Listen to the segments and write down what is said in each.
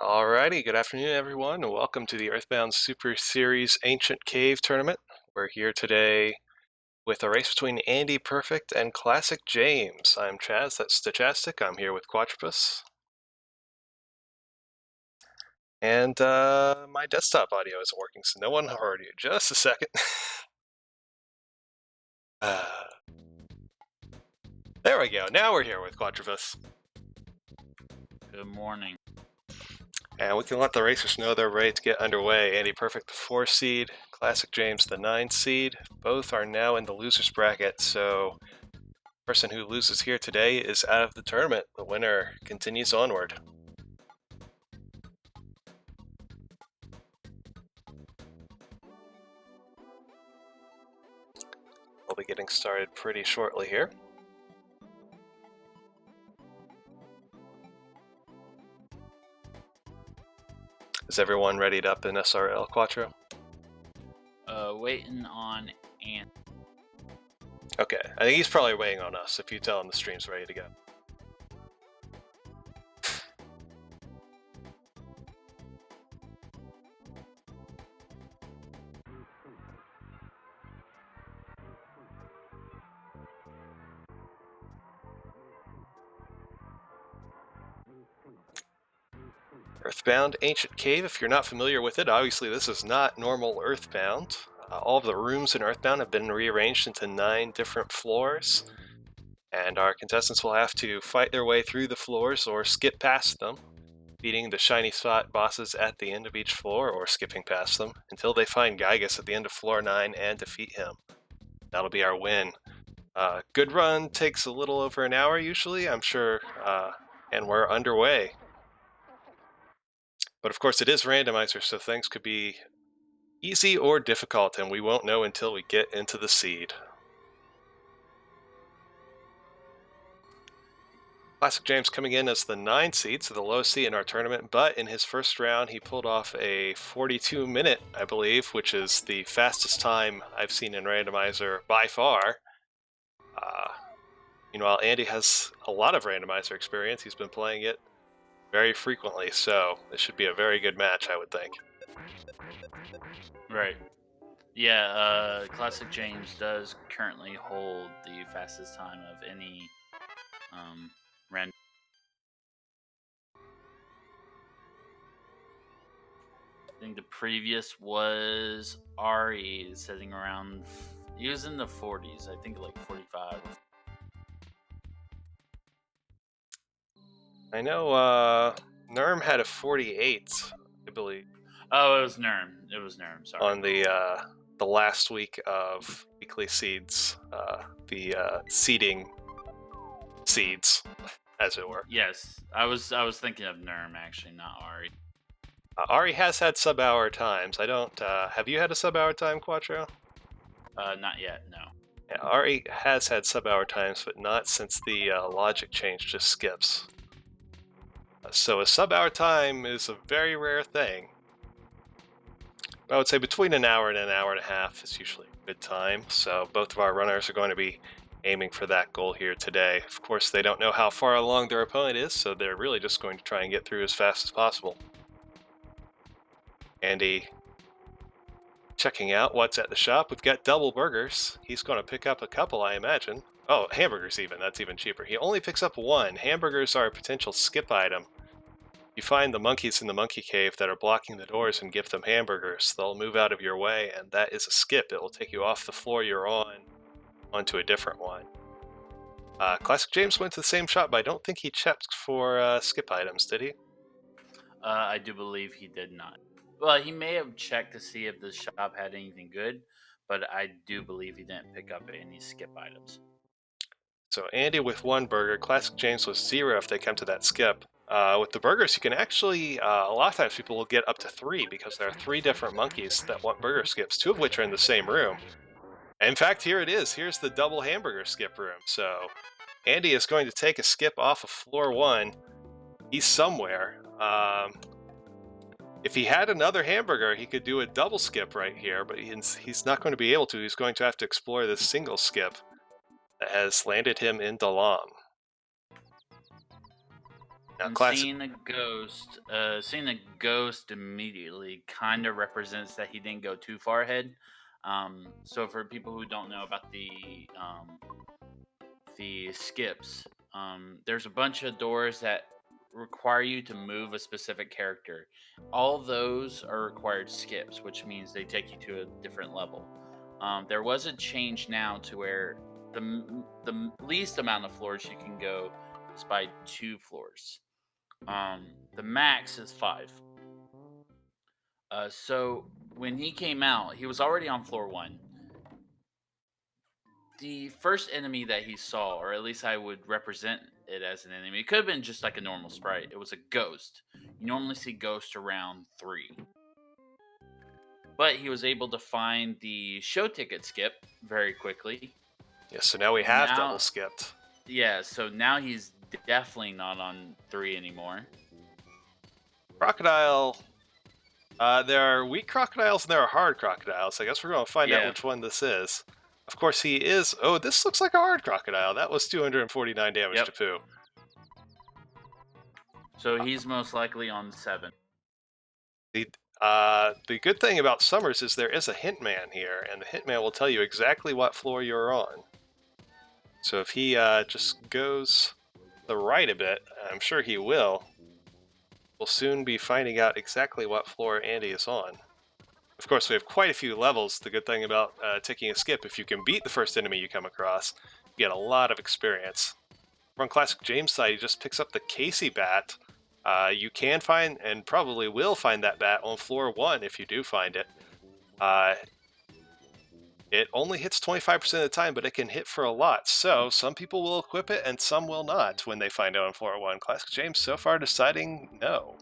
Alrighty, good afternoon everyone, and welcome to the Earthbound Super Series Ancient Cave Tournament. We're here today with a race between AndyPerfect and ClassicJames. I'm Chaz, that's Stochastic. I'm here with Quatropus. And my desktop audio isn't working, so no one heard you. Just a second. There we go, now we're here with Quatropus. Good morning. And we can let the racers know they're ready to get underway. AndyPerfect, the 4 seed, ClassicJames, the 9 seed. Both are now in the loser's bracket, so the person who loses here today is out of the tournament. The winner continues onward. We'll be getting started pretty shortly here. Is everyone readied up in SRL, Quattro? Waiting on Andy. Okay, I think he's probably waiting on us if you tell him the stream's ready to go. Earthbound Ancient Cave, if you're not familiar with it, obviously this is not normal Earthbound. All of the rooms in Earthbound have been rearranged into 9 different floors, and our contestants will have to fight their way through the floors or skip past them, beating the shiny spot bosses at the end of each floor or skipping past them until they find Gygus at the end of floor 9 and defeat him. That'll be our win. Good run takes a little over an hour usually, I'm sure, and we're underway. But of course it is randomizer, so things could be easy or difficult, and we won't know until we get into the seed. ClassicJames coming in as the 9 seed, so the lowest seed in our tournament, but in his first round he pulled off a 42-minute, I believe, which is the fastest time I've seen in randomizer by far. Meanwhile, Andy has a lot of randomizer experience. He's been playing it very frequently, so this should be a very good match, I would think. Right. Yeah, ClassicJames does currently hold the fastest time of any random. I think the previous was Ari, sitting around. He was in the 40s, I think like 45. I know Nerm had a 48, I believe. Oh, it was Nerm. Sorry. On the last week of weekly seeds, the seeding seeds, as it were. Yes, I was thinking of Nerm actually, not Ari. Ari has had sub-hour times. I don't. Have you had a sub-hour time, Quattro? Not yet. No. Yeah, Ari has had sub-hour times, but not since the logic change just skips. So a sub-hour time is a very rare thing. I would say between an hour and an hour and a half is usually a good time. So both of our runners are going to be aiming for that goal here today. Of course, they don't know how far along their opponent is, so they're really just going to try and get through as fast as possible. Andy checking out what's at the shop. We've got double burgers. He's going to pick up a couple, I imagine. Oh, hamburgers even. That's even cheaper. He only picks up 1. Hamburgers are a potential skip item. You find the monkeys in the monkey cave that are blocking the doors and give them hamburgers. They'll move out of your way, and that is a skip. It will take you off the floor you're on onto a different one. ClassicJames went to the same shop, but I don't think he checked for skip items, did he? I do believe he did not. Well, he may have checked to see if the shop had anything good, but I do believe he didn't pick up any skip items. So Andy with 1 burger, ClassicJames with 0 if they come to that skip. With the burgers, you can actually, a lot of times people will get up to 3 because there are 3 different monkeys that want burger skips, 2 of which are in the same room. In fact, here it is. Here's the double hamburger skip room. So Andy is going to take a skip off of floor 1. He's somewhere. If he had another hamburger, he could do a double skip right here, but he's not going to be able to. He's going to have to explore this single skip that has landed him in Dalam. Now, seeing a ghost immediately kind of represents that he didn't go too far ahead. So for people who don't know about the skips, there's a bunch of doors that require you to move a specific character. All those are required skips, which means they take you to a different level. There was a change now to where the least amount of floors you can go is by 2 floors. The max is 5. So when he came out, he was already on floor 1. The first enemy that he saw, or at least I would represent it as an enemy, it could have been just like a normal sprite. It was a ghost. You normally see ghosts around 3. But he was able to find the show ticket skip very quickly. Yeah, so now we have double skipped. Yeah, so now he's definitely not on 3 anymore. Crocodile. There are weak crocodiles and there are hard crocodiles. I guess we're going to find out which one this is. Of course, he is... Oh, this looks like a hard crocodile. That was 249 damage to Pooh. So he's most likely on 7. The good thing about Summers is there is a hint man here, and the hint man will tell you exactly what floor you're on. So if he just goes to the right a bit, I'm sure he will, we'll soon be finding out exactly what floor Andy is on. Of course, we have quite a few levels. The good thing about taking a skip, if you can beat the first enemy you come across, you get a lot of experience. On Classic James' side, he just picks up the Casey bat. You can find, and probably will find that bat on floor 1 if you do find it. It only hits 25% of the time, but it can hit for a lot. So some people will equip it and some will not when they find out on floor 1. Classic James so far deciding no.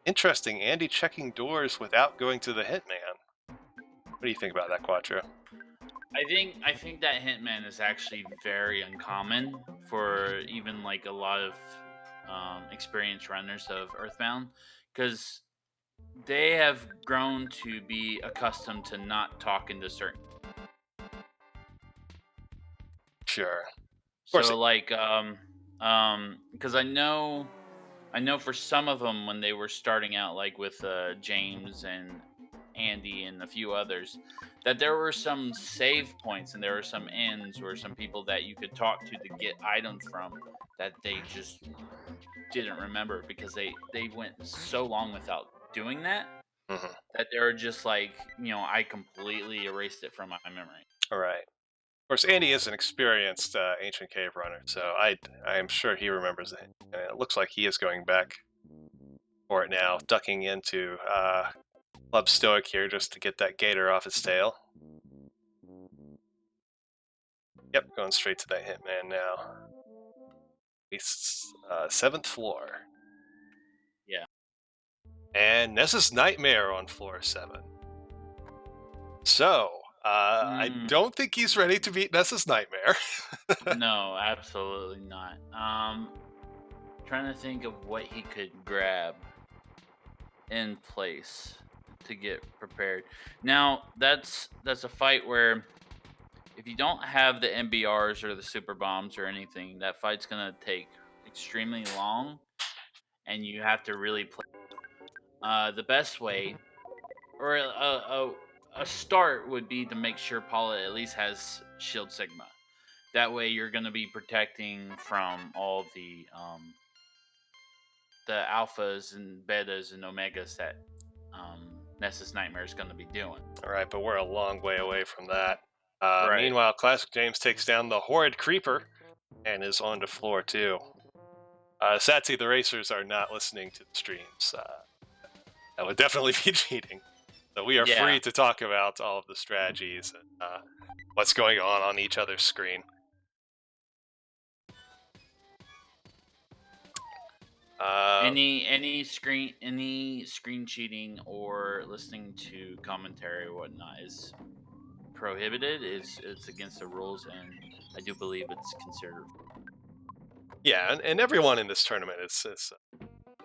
Interesting, Andy checking doors without going to the Hitman. What do you think about that, Quattro? I think that Hitman is actually very uncommon for even like a lot of experienced runners of Earthbound, because they have grown to be accustomed to not talking to certain. Sure. Of course, So like because I know for some of them when they were starting out, like with James and Andy and a few others, that there were some save points and there were some ends or some people that you could talk to get items from that they just didn't remember because they went so long without doing that mhm. that they were just like, I completely erased it from my memory. All right. Of course, Andy is an experienced ancient cave runner, so I am sure he remembers it. And it looks like he is going back for it now, ducking into Club Stoic here just to get that gator off his tail. Yep, going straight to that Hitman now. He's 7th floor. Yeah. And Nessa's Nightmare on floor 7. So, I Mm, don't think he's ready to beat Nessa's Nightmare. no, absolutely not. Trying to think of what he could grab in place to get prepared. Now, that's a fight where if you don't have the MBRs or the super bombs or anything, that fight's gonna take extremely long, and you have to really play. The best way, or a start, would be to make sure Paula at least has Shield Sigma. That way, you're gonna be protecting from all the alphas and betas and omegas that Nessus Nightmare is going to be doing. All right, but we're a long way away from that. Right. Meanwhile, Classic James takes down the Horrid Creeper and is on to floor 2. Satsy, the racers are not listening to the streams. That would definitely be cheating. So we are Yeah. free to talk about all of the strategies and what's going on each other's screen. Any screen cheating or listening to commentary or whatnot is prohibited. It's against the rules, and I do believe it's considered. Yeah, and everyone in this tournament is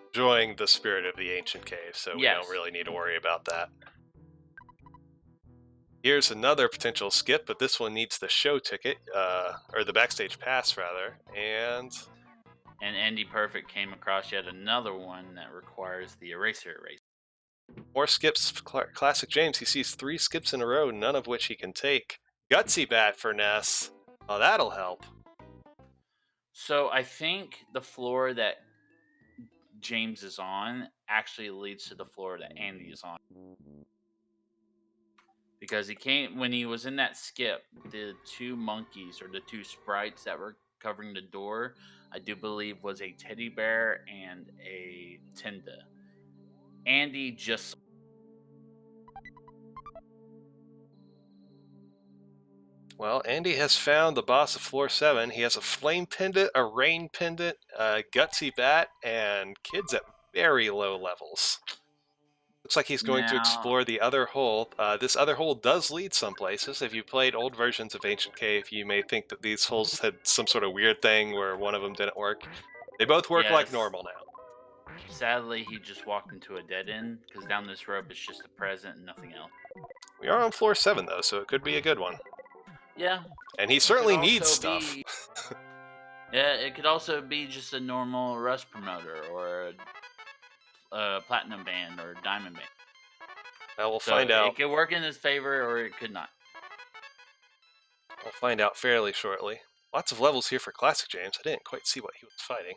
enjoying the spirit of the ancient cave, so we don't Yes. really need to worry about that. Here's another potential skip, but this one needs the show ticket, or the backstage pass rather, and And AndyPerfect came across yet another one that requires the eraser erase. more skips. Classic James, he sees 3 skips in a row, none of which he can take. Gutsy bat for Ness. Oh, that'll help. So I think the floor that James is on actually leads to the floor that Andy is on. Because he came when he was in that skip, the two monkeys or the two sprites that were covering the door, I do believe was a teddy bear and a Tinda. Andy just Well, Andy has found the boss of floor 7. He has a flame pendant, a rain pendant, a gutsy bat, and kids at very low levels. Looks like he's going to now explore the other hole. This other hole does lead some places. If you played old versions of Ancient Cave, you may think that these holes had some sort of weird thing where one of them didn't work. They both work like yes. normal now. Sadly he just walked into a dead end because down this rope is just the present and nothing else. We are on floor 7, though, so it could be a good one. Yeah. And he It could certainly needs also stuff. be Yeah, it could also be just a normal Rust promoter or a platinum band or diamond band. Well, we'll So find out. it could work in his favor or it could not. We'll find out fairly shortly. Lots of levels here for Classic James. I didn't quite see what he was fighting.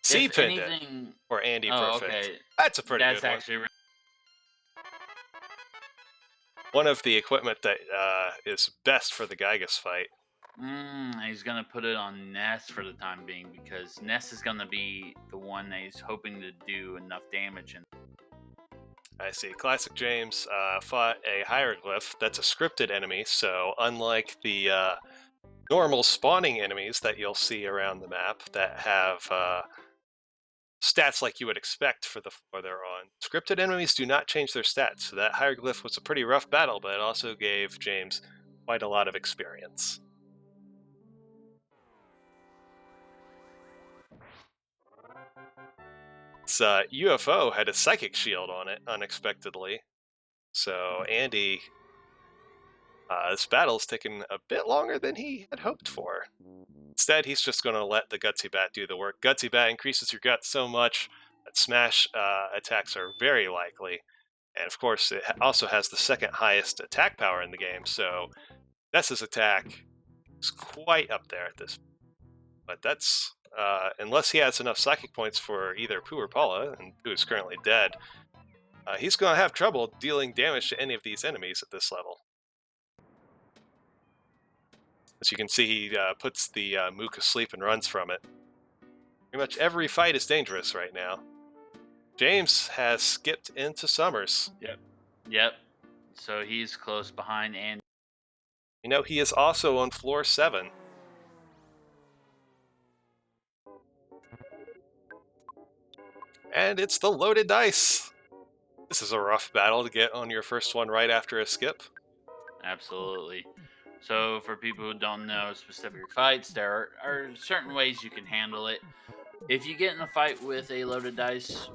C If Pendant anything, for Andy oh, Perfect. okay, That's a pretty that's good one. actually One of the equipment that is best for the Gygus fight. he's gonna put it on Ness for the time being because Ness is gonna be the one that he's hoping to do enough damage. And I see. Classic James fought a hieroglyph that's a scripted enemy, so unlike the normal spawning enemies that you'll see around the map that have stats like you would expect for the floor they're on, scripted enemies do not change their stats. So that hieroglyph was a pretty rough battle, but it also gave James quite a lot of experience. Its UFO had a psychic shield on it unexpectedly, so Andy, this battle's taken a bit longer than he had hoped for. Instead, he's just going to let the Gutsy Bat do the work. Gutsy Bat increases your guts so much that smash attacks are very likely. And of course, it also has the second highest attack power in the game, so Ness's attack is quite up there at this. But that's, unless he has enough psychic points for either Pooh or Paula, and Pooh is currently dead, he's going to have trouble dealing damage to any of these enemies at this level. As you can see, he puts the Mook asleep and runs from it. Pretty much every fight is dangerous right now. James has skipped into Summers. yep. So he's close behind Andy. You know, he is also on floor 7. And it's the loaded dice. This is a rough battle to get on your first one right after a skip. Absolutely. So for people who don't know specific fights, there are certain ways you can handle it. If you get in a fight with a loaded dice,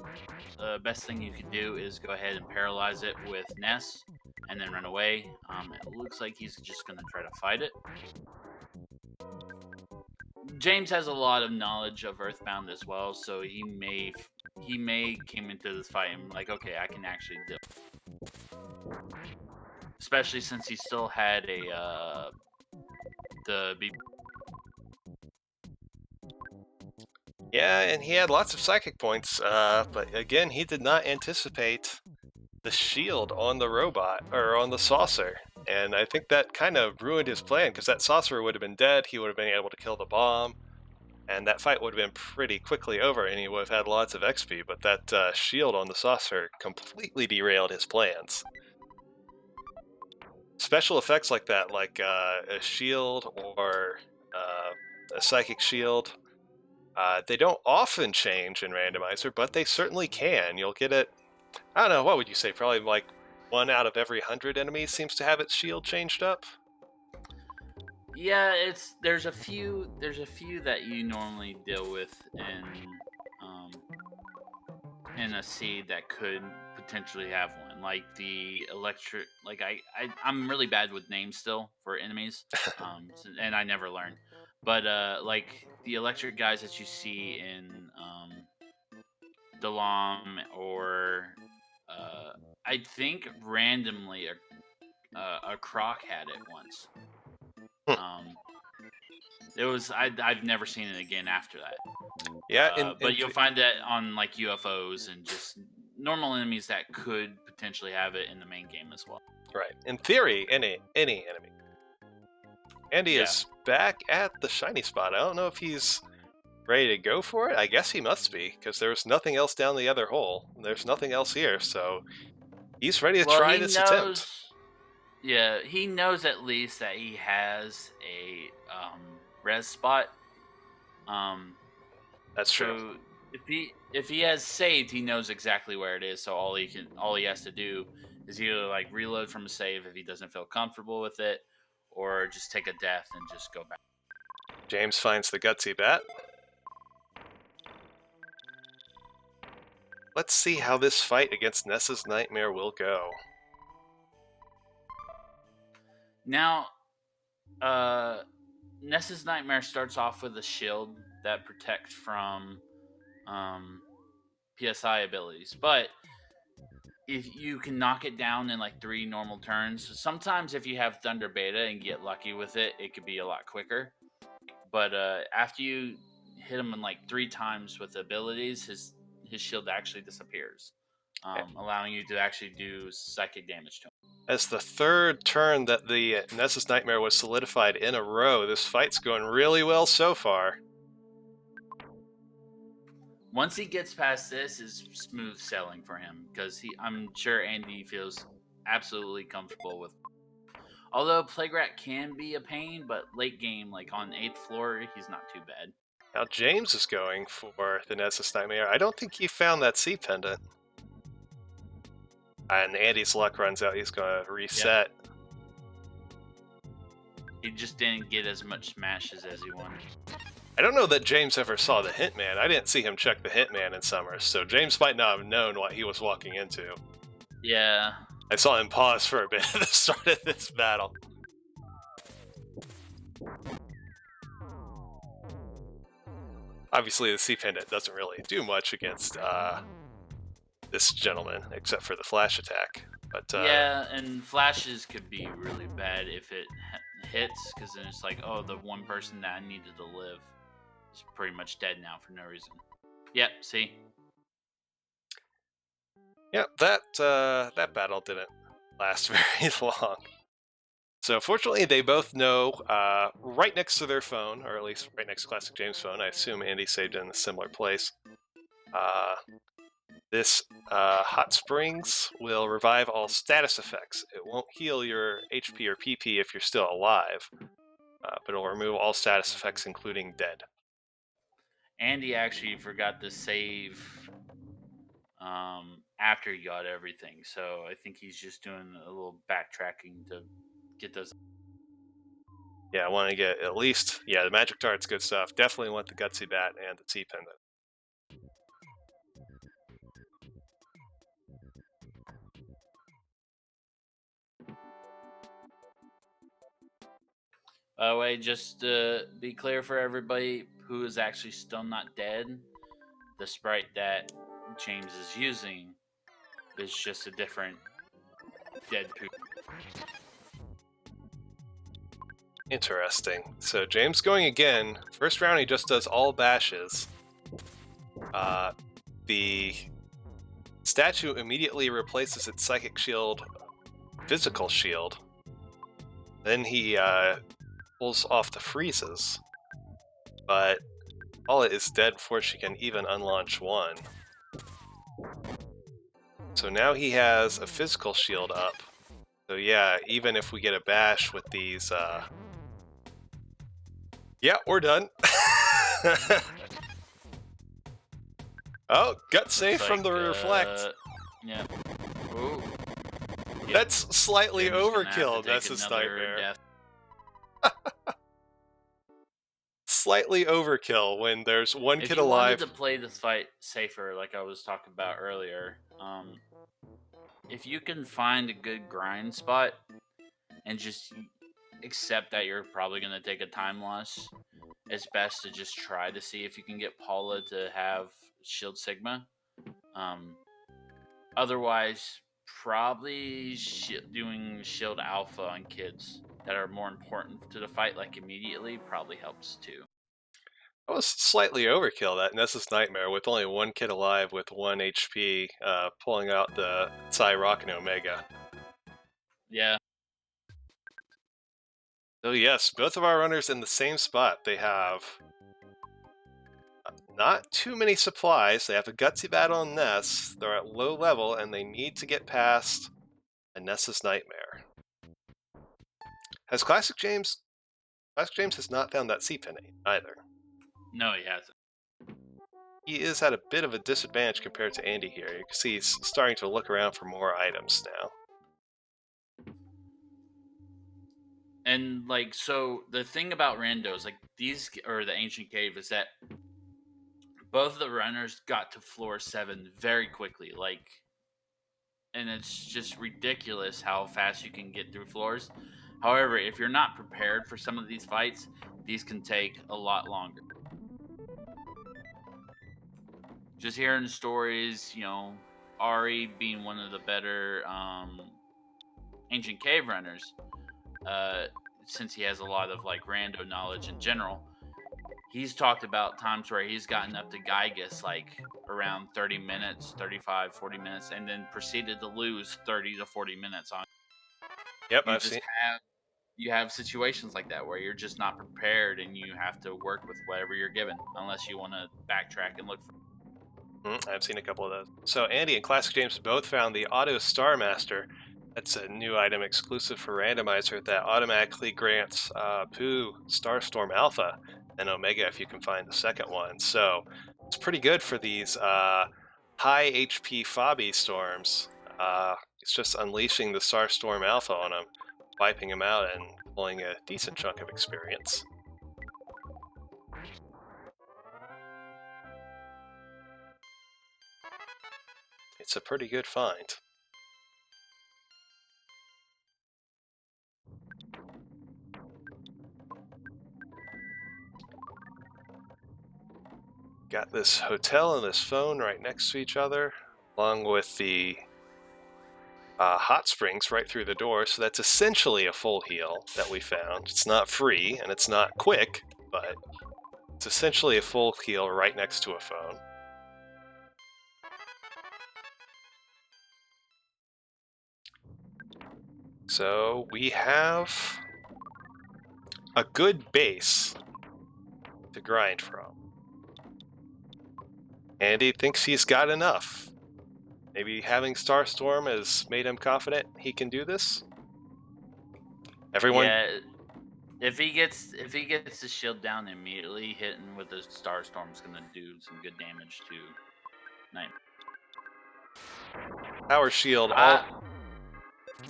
the best thing you can do is go ahead and paralyze it with Ness and then run away. It looks like he's just going to try to fight it. James has a lot of knowledge of Earthbound as well, so he may came into this fight and like, okay, I can actually do it. Especially since he still had the Yeah, and he had lots of psychic points, but again, he did not anticipate the shield on the robot, or on the saucer. And I think that kind of ruined his plan, because that saucer would have been dead, he would have been able to kill the bomb, and that fight would have been pretty quickly over, and he would have had lots of XP, but that shield on the saucer completely derailed his plans. Special effects like that, like a shield or a psychic shield, they don't often change in randomizer, but they certainly can. You'll get it, I don't know, what would you say? Probably like 1 out of every 100 enemies seems to have its shield changed up. Yeah, there's a few that you normally deal with um in a seed that could potentially have one, like the electric. Like I'm really bad with names still for enemies, and I never learn. But like the electric guys that you see in Dalam, or I think randomly a croc had it once. Hmm. I've never seen it again after that. Yeah, But you'll find that on like UFOs and just normal enemies that could potentially have it in the main game as well. right. In theory, any enemy. Andy Yeah. is back at the shiny spot. I don't know if he's ready to go for it. I guess he must be, because there's nothing else down the other hole. There's nothing else here, so he's ready to Well, try he this knows. attempt. Yeah, he knows at least that he has a res spot. That's true. So if he has saved, he knows exactly where it is. So all he has to do is either like reload from a save if he doesn't feel comfortable with it, or just take a death and just go back. James finds the gutsy bat. Let's see how this fight against Ness's Nightmare will go. Now, Ness's Nightmare starts off with a shield that protects from PSI abilities, but if you can knock it down in like 3 normal turns, sometimes if you have Thunder Beta and get lucky with it, it could be a lot quicker. But after you hit him in like 3 times with abilities, his shield actually disappears, allowing you to actually do psychic damage to him. As the third turn that the Nessus Nightmare was solidified in a row, this fight's going really well so far. Once he gets past this, is smooth sailing for him because I'm sure Andy feels absolutely comfortable with. Although Plague Rat can be a pain, but late game, like on 8th floor, he's not too bad. Now James is going for the Nessus Nightmare. I don't think he found that C pendant. And Andy's luck runs out. He's going to reset. Yep. He just didn't get as much smashes as he wanted. I don't know that James ever saw the Hitman. I didn't see him check the Hitman in Summers, so James might not have known what he was walking into. Yeah. I saw him pause for a bit at the start of this battle. Obviously, the C pendant doesn't really do much against this gentleman, except for the flash attack. But yeah, and flashes could be really bad if it hits, because then it's like, oh, the one person that I needed to live is pretty much dead now for no reason. Yep, see? Yep, that battle didn't last very long. So fortunately, they both know right next to their phone, or at least right next to Classic James' phone. I assume Andy saved it in a similar place. This Hot Springs will revive all status effects. It won't heal your HP or PP if you're still alive, but it'll remove all status effects, including dead. Andy actually forgot to save after he got everything, so I think he's just doing a little backtracking to get those. Yeah, I want to get at least, the Magic Dart's good stuff. Definitely want the Gutsy Bat and the T Pendant. By the way, just to be clear for everybody who is actually still not dead, the sprite that James is using is just a different dead poop. Interesting. So James going again. First round he just does all bashes. The statue immediately replaces its psychic shield, physical shield. Then he pulls off the freezes. But Paula is dead before she can even unlaunch one. So now he has a physical shield up. So yeah, even if we get a bash with these... Yeah, we're done. Oh, gut save from the reflect. Yeah. Ooh. Yep. That's slightly Jim's gonna have to overkill, take Nessus another Nightmare. death. Slightly overkill when there's one If kid you alive. wanted to play this fight safer, like I was talking about earlier, if you can find a good grind spot and just accept that you're probably going to take a time loss, it's best to just try to see if you can get Paula to have Shield Sigma. Otherwise, probably doing Shield Alpha on kids that are more important to the fight, like immediately, probably helps too. That was slightly overkill, that Nessus Nightmare, with only one kid alive with 1 HP, pulling out the Psy Rock and Omega. Yeah. So yes, both of our runners in the same spot. They have not too many supplies. They have a Gutsy Battle and Ness. They're at low level, and they need to get past a Nessus Nightmare. Has Classic James... Classic James has not found that C-Pendant either. No, he hasn't. He is at a bit of a disadvantage compared to Andy here. You can see he's starting to look around for more items now. And like, so the thing about randos, like these, or the ancient cave, is that both of the runners got to floor 7 very quickly. Like, and it's just ridiculous how fast you can get through floors. However, if you're not prepared for some of these fights, these can take a lot longer. Just hearing stories, Ari being one of the better ancient cave runners, since he has a lot of like rando knowledge in general, he's talked about times where he's gotten up to Gygas like around 30 minutes, 35, 40 minutes, and then proceeded to lose 30 to 40 minutes on. Yep, You I've just seen. you have situations like that where you're just not prepared and you have to work with whatever you're given unless you want to backtrack and look for. I've seen a couple of those. So Andy and ClassicJames both found the Auto Star Master. That's a new item exclusive for Randomizer that automatically grants Pooh Starstorm Alpha and Omega if you can find the second one. So it's pretty good for these high HP Fobby storms. It's just unleashing the Starstorm Alpha on them, wiping them out, and pulling a decent chunk of experience. It's a pretty good find. Got this hotel and this phone right next to each other, along with the hot springs right through the door. So that's essentially a full heal that we found. It's not free and it's not quick, but it's essentially a full heal right next to a phone. So we have a good base to grind from. Andy thinks he's got enough. Maybe having Starstorm has made him confident he can do this. Everyone. Yeah, if he gets the shield down immediately, hitting with the Starstorm is gonna do some good damage to Nightmare. Power Shield. All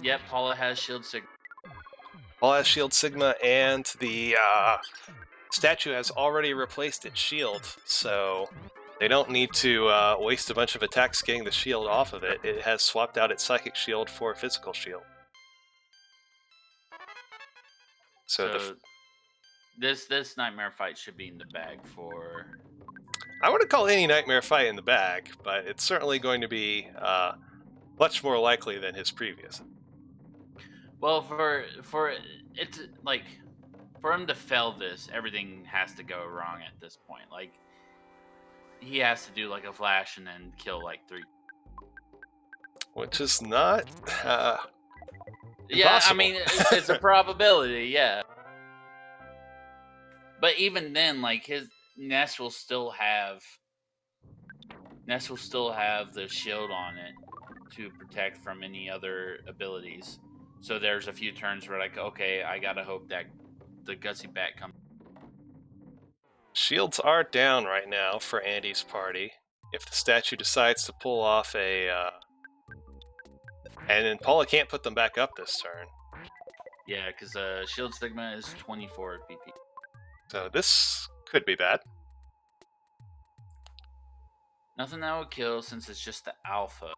Yep, Paula has shield has Shield Sigma, and the statue has already replaced its shield, so they don't need to waste a bunch of attacks getting the shield off of it. It has swapped out its Psychic Shield for a Physical Shield. So this Nightmare fight should be in the bag for. I wouldn't call any Nightmare fight in the bag, but it's certainly going to be much more likely than his previous. Well, for it's like for him to fail this, everything has to go wrong at this point. Like he has to do like a flash and then kill like 3. Which is not Yeah, I impossible. mean it's a probability, yeah. But even then, like his Nest will still have the shield on it to protect from any other abilities. So there's a few turns where like, okay, I gotta hope that the Gutsy Bat comes. Shields are down right now for Andy's party. If the statue decides to pull off a... and then Paula can't put them back up this turn. Yeah, because Shield Sigma is 24 PP. So this could be bad. Nothing that would kill since it's just the alpha.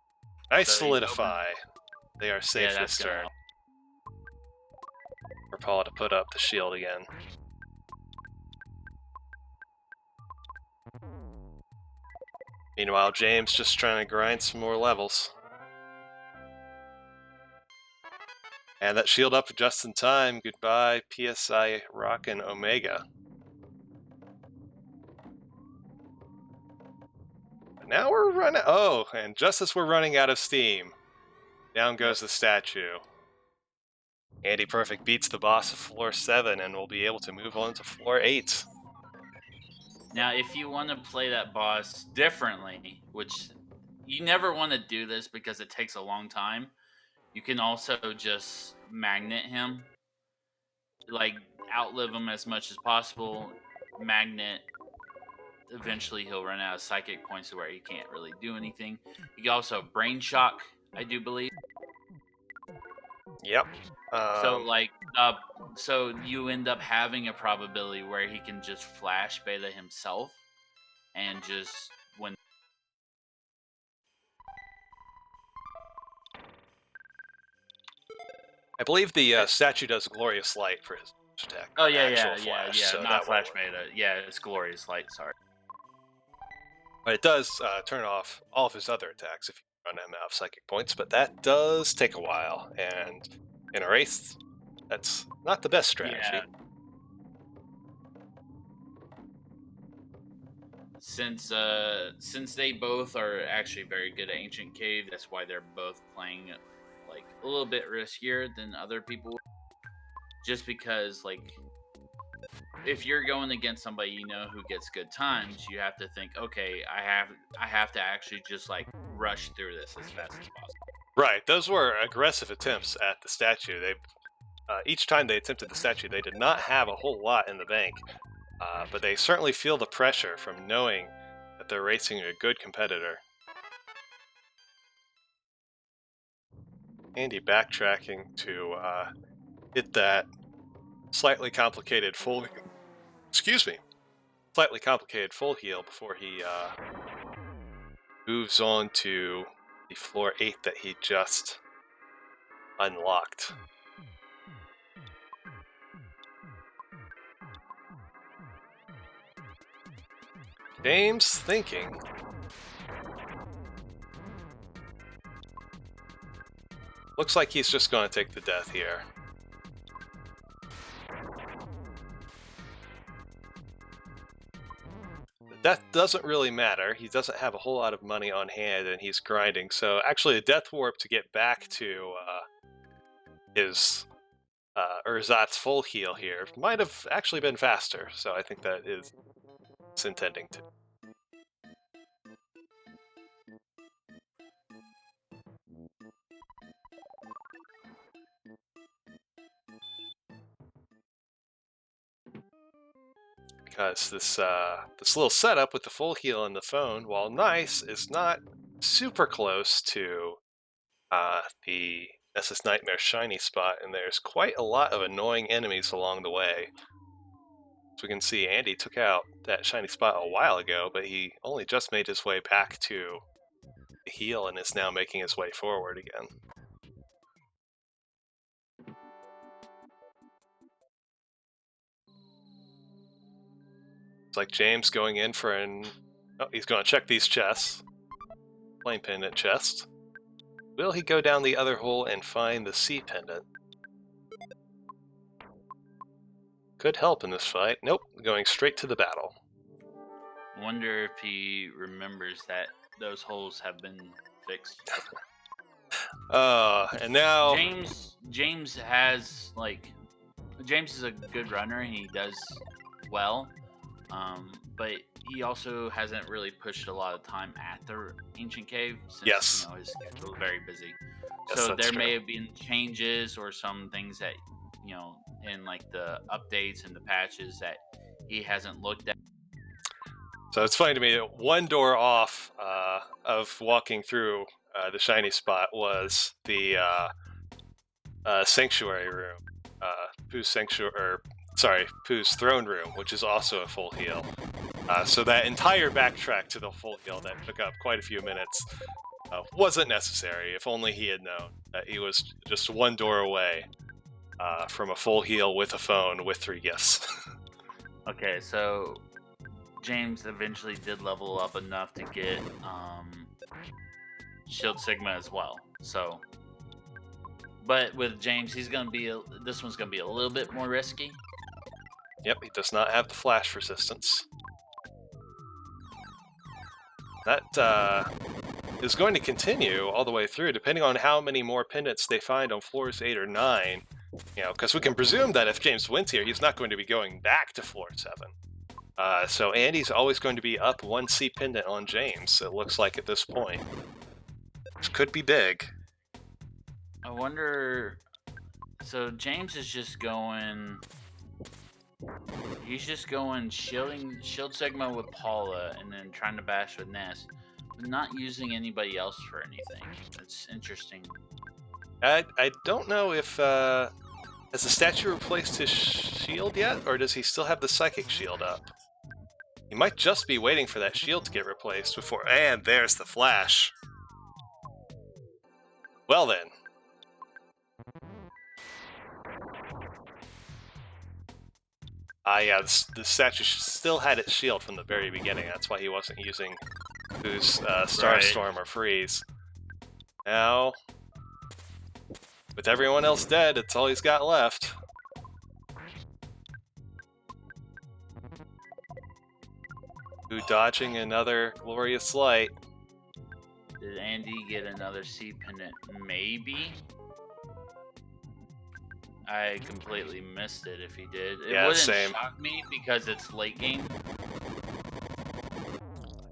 Nice So solidify. They are safe Yeah, this that's gonna turn. help. For Paula to put up the shield again. Meanwhile, James just trying to grind some more levels. And that shield up just in time. Goodbye, PSI, Rock, and Omega. Now we're running... Oh, and just as we're running out of steam, down goes the statue. AndyPerfect beats the boss of floor 7 and will be able to move on to floor 8. Now, if you want to play that boss differently, which you never want to do this because it takes a long time, you can also just magnet him. Like, outlive him as much as possible. Magnet. Eventually, he'll run out of psychic points to where he can't really do anything. You can also brain shock, I do believe. Yep. So you end up having a probability where he can just flash beta himself and just when. I believe the statue does Glorious Light for his attack. Oh yeah, actual flash, so not that flash won't- beta. Yeah, it's glorious light. Sorry. But it does turn off all of his other attacks if you run him out of psychic points, but that does take a while, and in a race, that's not the best strategy. Yeah. since they both are actually very good at Ancient Cave, that's why they're both playing like a little bit riskier than other people. Just because like if you're going against somebody you know who gets good times, you have to think, okay, I have to actually just like rush through this as fast as possible. Right, those were aggressive attempts at the statue. They each time they attempted the statue, they did not have a whole lot in the bank, but they certainly feel the pressure from knowing that they're racing a good competitor. Andy backtracking to hit that slightly complicated full. Excuse me. Slightly complicated full heal before he moves on to the floor 8 that he just unlocked. James thinking. Looks like he's just going to take the death here. The death doesn't really matter. He doesn't have a whole lot of money on hand and he's grinding. So actually a death warp to get back to his Urzat's full heal here might have actually been faster. So I think that is it's intending to. Because this little setup with the full heal on the phone, while nice, is not super close to the Nessus Nightmare shiny spot, and there's quite a lot of annoying enemies along the way. As we can see, Andy took out that shiny spot a while ago, but he only just made his way back to the heal and is now making his way forward again. It's like James going in for an... Oh, he's going to check these chests. Flame pendant chest. Will he go down the other hole and find the sea pendant? Could help in this fight. Nope, going straight to the battle. Wonder if he remembers that those holes have been fixed. And now... James has like... James is a good runner and he does well. But he also hasn't really pushed a lot of time at the Ancient Cave since his schedule is very busy. Yes, so there true. may have been changes or some things that, in like the updates and the patches that he hasn't looked at. So it's funny to me that one door off of walking through the shiny spot was the sanctuary room. Pooh's throne room, which is also a full heal. So that entire backtrack to the full heal that took up quite a few minutes wasn't necessary. If only he had known that he was just one door away from a full heal with a phone with 3 gifts. Okay, so James eventually did level up enough to get Shield Sigma as well. So, but with James, this one's gonna be a little bit more risky. Yep, he does not have the flash resistance. That is going to continue all the way through, depending on how many more pendants they find on floors 8 or 9. Because we can presume that if James wins here, he's not going to be going back to floor 7. So Andy's always going to be up 1 C pendant on James, it looks like at this point. Which could be big. I wonder... So James is just going... He's just going Shield Sigma with Paula and then trying to bash with Ness. Not using anybody else for anything. It's interesting. I don't know if... has the statue replaced his shield yet? Or does he still have the psychic shield up? He might just be waiting for that shield to get replaced before... And there's the flash. Well then. Yeah, the statue still had its shield from the very beginning. That's why he wasn't using Pooh's Starstorm or Freeze. Now, with everyone else dead, it's all he's got left. Who dodging another glorious light. Did Andy get another C pennant? Maybe. I completely missed it if he did. It Yeah, wouldn't same. shock me because it's late game.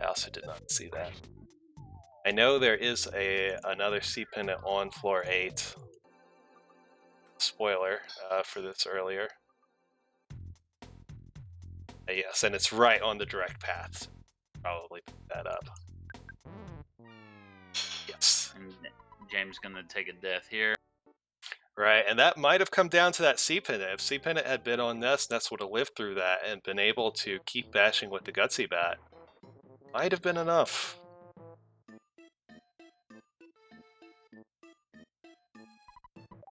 I also did not see that. I know there is another C pennant on floor 8. Spoiler for this earlier. Yes, and it's right on the direct path. Probably pick that up. Yes. And James gonna take a death here. Right, and that might have come down to that C pennant. If C pennant had been on Ness, Ness would have lived through that and been able to keep bashing with the Gutsy Bat. Might have been enough.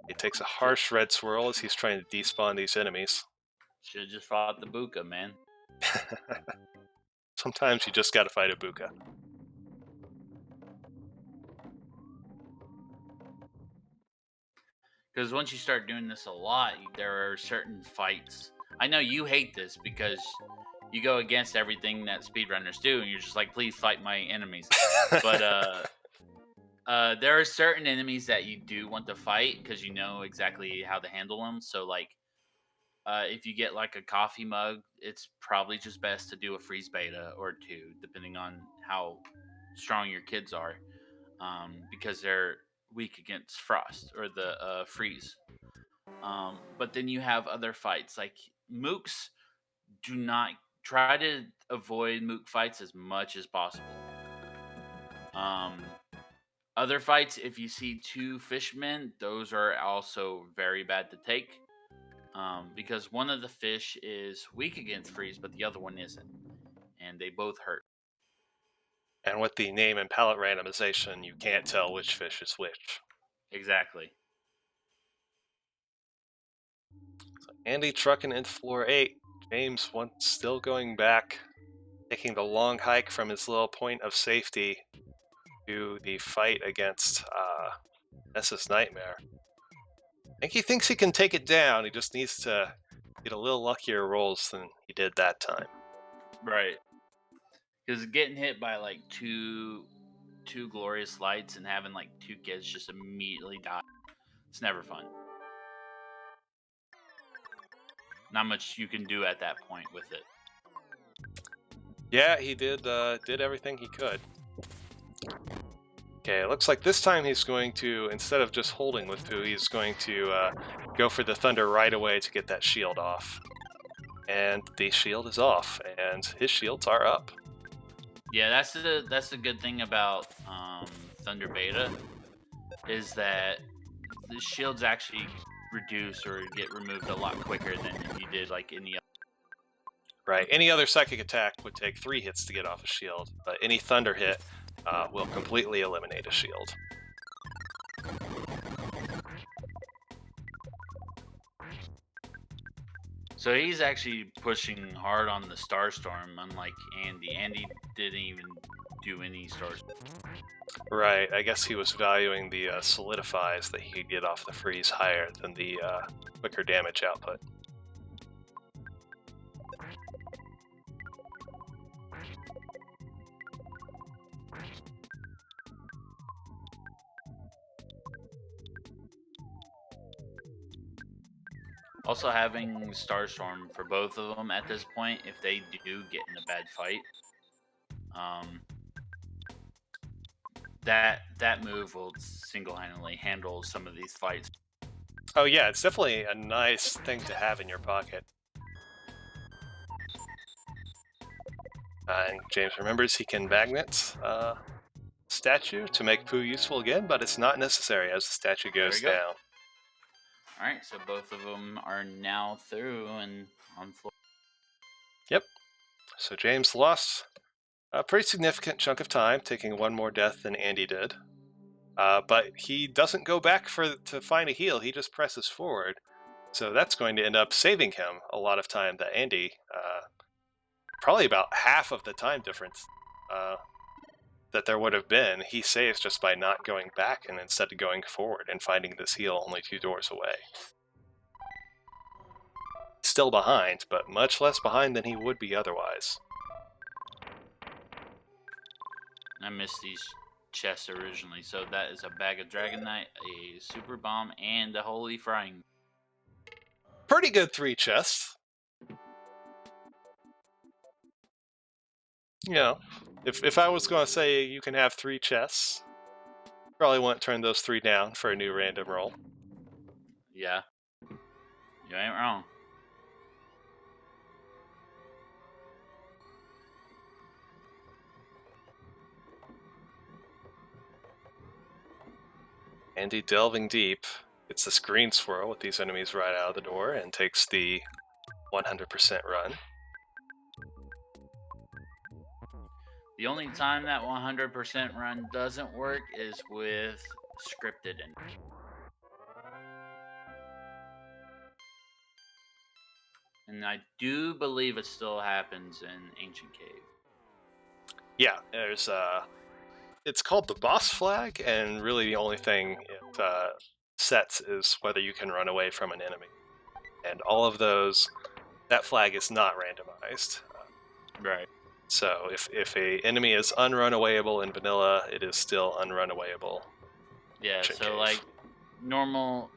He takes a harsh red swirl as he's trying to despawn these enemies. Should have just fought the Buka, man. Sometimes you just gotta fight a Buka. Because once you start doing this a lot, there are certain fights. I know you hate this because you go against everything that speedrunners do, and you're just like, please fight my enemies. But there are certain enemies that you do want to fight because you know exactly how to handle them. So, like, if you get like a coffee mug, it's probably just best to do a freeze beta or two, depending on how strong your kids are, because they're weak against frost or the freeze. But then you have other fights like mooks. Do not try to avoid mook fights as much as possible. Um, Other fights, if you see two fishmen, those are also very bad to take. Because one of the fish is weak against freeze, but the other one isn't, and they both hurt. And with the name and palette randomization, you can't tell which fish is which. Exactly. So Andy trucking into floor 8. James still going back, taking the long hike from his little point of safety to the fight against Ness's Nightmare. I think he thinks he can take it down. He just needs to get a little luckier rolls than he did that time. Right. Because getting hit by like two glorious lights and having like two kids just immediately die, it's never fun. Not much you can do at that point with it. Yeah, he did everything he could. Okay, it looks like this time he's going to, instead of just holding with Pooh, he's going to go for the Thunder right away to get that shield off. And the shield is off, and his shields are up. Yeah, that's the good thing about Thunder Beta is that the shields actually reduce or get removed a lot quicker than if you did like any other. Right, any other psychic attack would take 3 hits to get off a shield, but any Thunder hit will completely eliminate a shield. So he's actually pushing hard on the Starstorm, unlike Andy. Andy didn't even do any Starstorm. Right, I guess he was valuing the solidifies that he could get off the freeze higher than the quicker damage output. Also, having Starstorm for both of them at this point, if they do get in a bad fight, that move will single-handedly handle some of these fights. Oh yeah, it's definitely a nice thing to have in your pocket. And James remembers he can magnet statue to make Pooh useful again, but it's not necessary as the statue goes down. All right, so both of them are now through and on floor. Yep. So James lost a pretty significant chunk of time, taking one more death than Andy did. But he doesn't go back to find a heal, he just presses forward. So that's going to end up saving him a lot of time that Andy, probably about half of the time difference that there would have been, he saves just by not going back and instead of going forward and finding this heal only 2 doors away. Still behind, but much less behind than he would be otherwise. I missed these chests originally. So that is a bag of Dragonite, a Super Bomb, and a Holy Frying. Pretty good 3 chests. You know, if I was going to say you can have 3 chests, probably wouldn't turn those 3 down for a new random roll. Yeah. You ain't wrong. Andy delving deep, gets this green swirl with these enemies right out of the door and takes the 100% run. The only time that 100% run doesn't work is with scripted enemies. And I do believe it still happens in Ancient Cave. Yeah, there's it's called the boss flag, and really the only thing it sets is whether you can run away from an enemy. And all of those, that flag is not randomized. Right. So if a enemy is unrunawayable in vanilla, it is still unrunawayable. Yeah, Ancient so Cave. like normal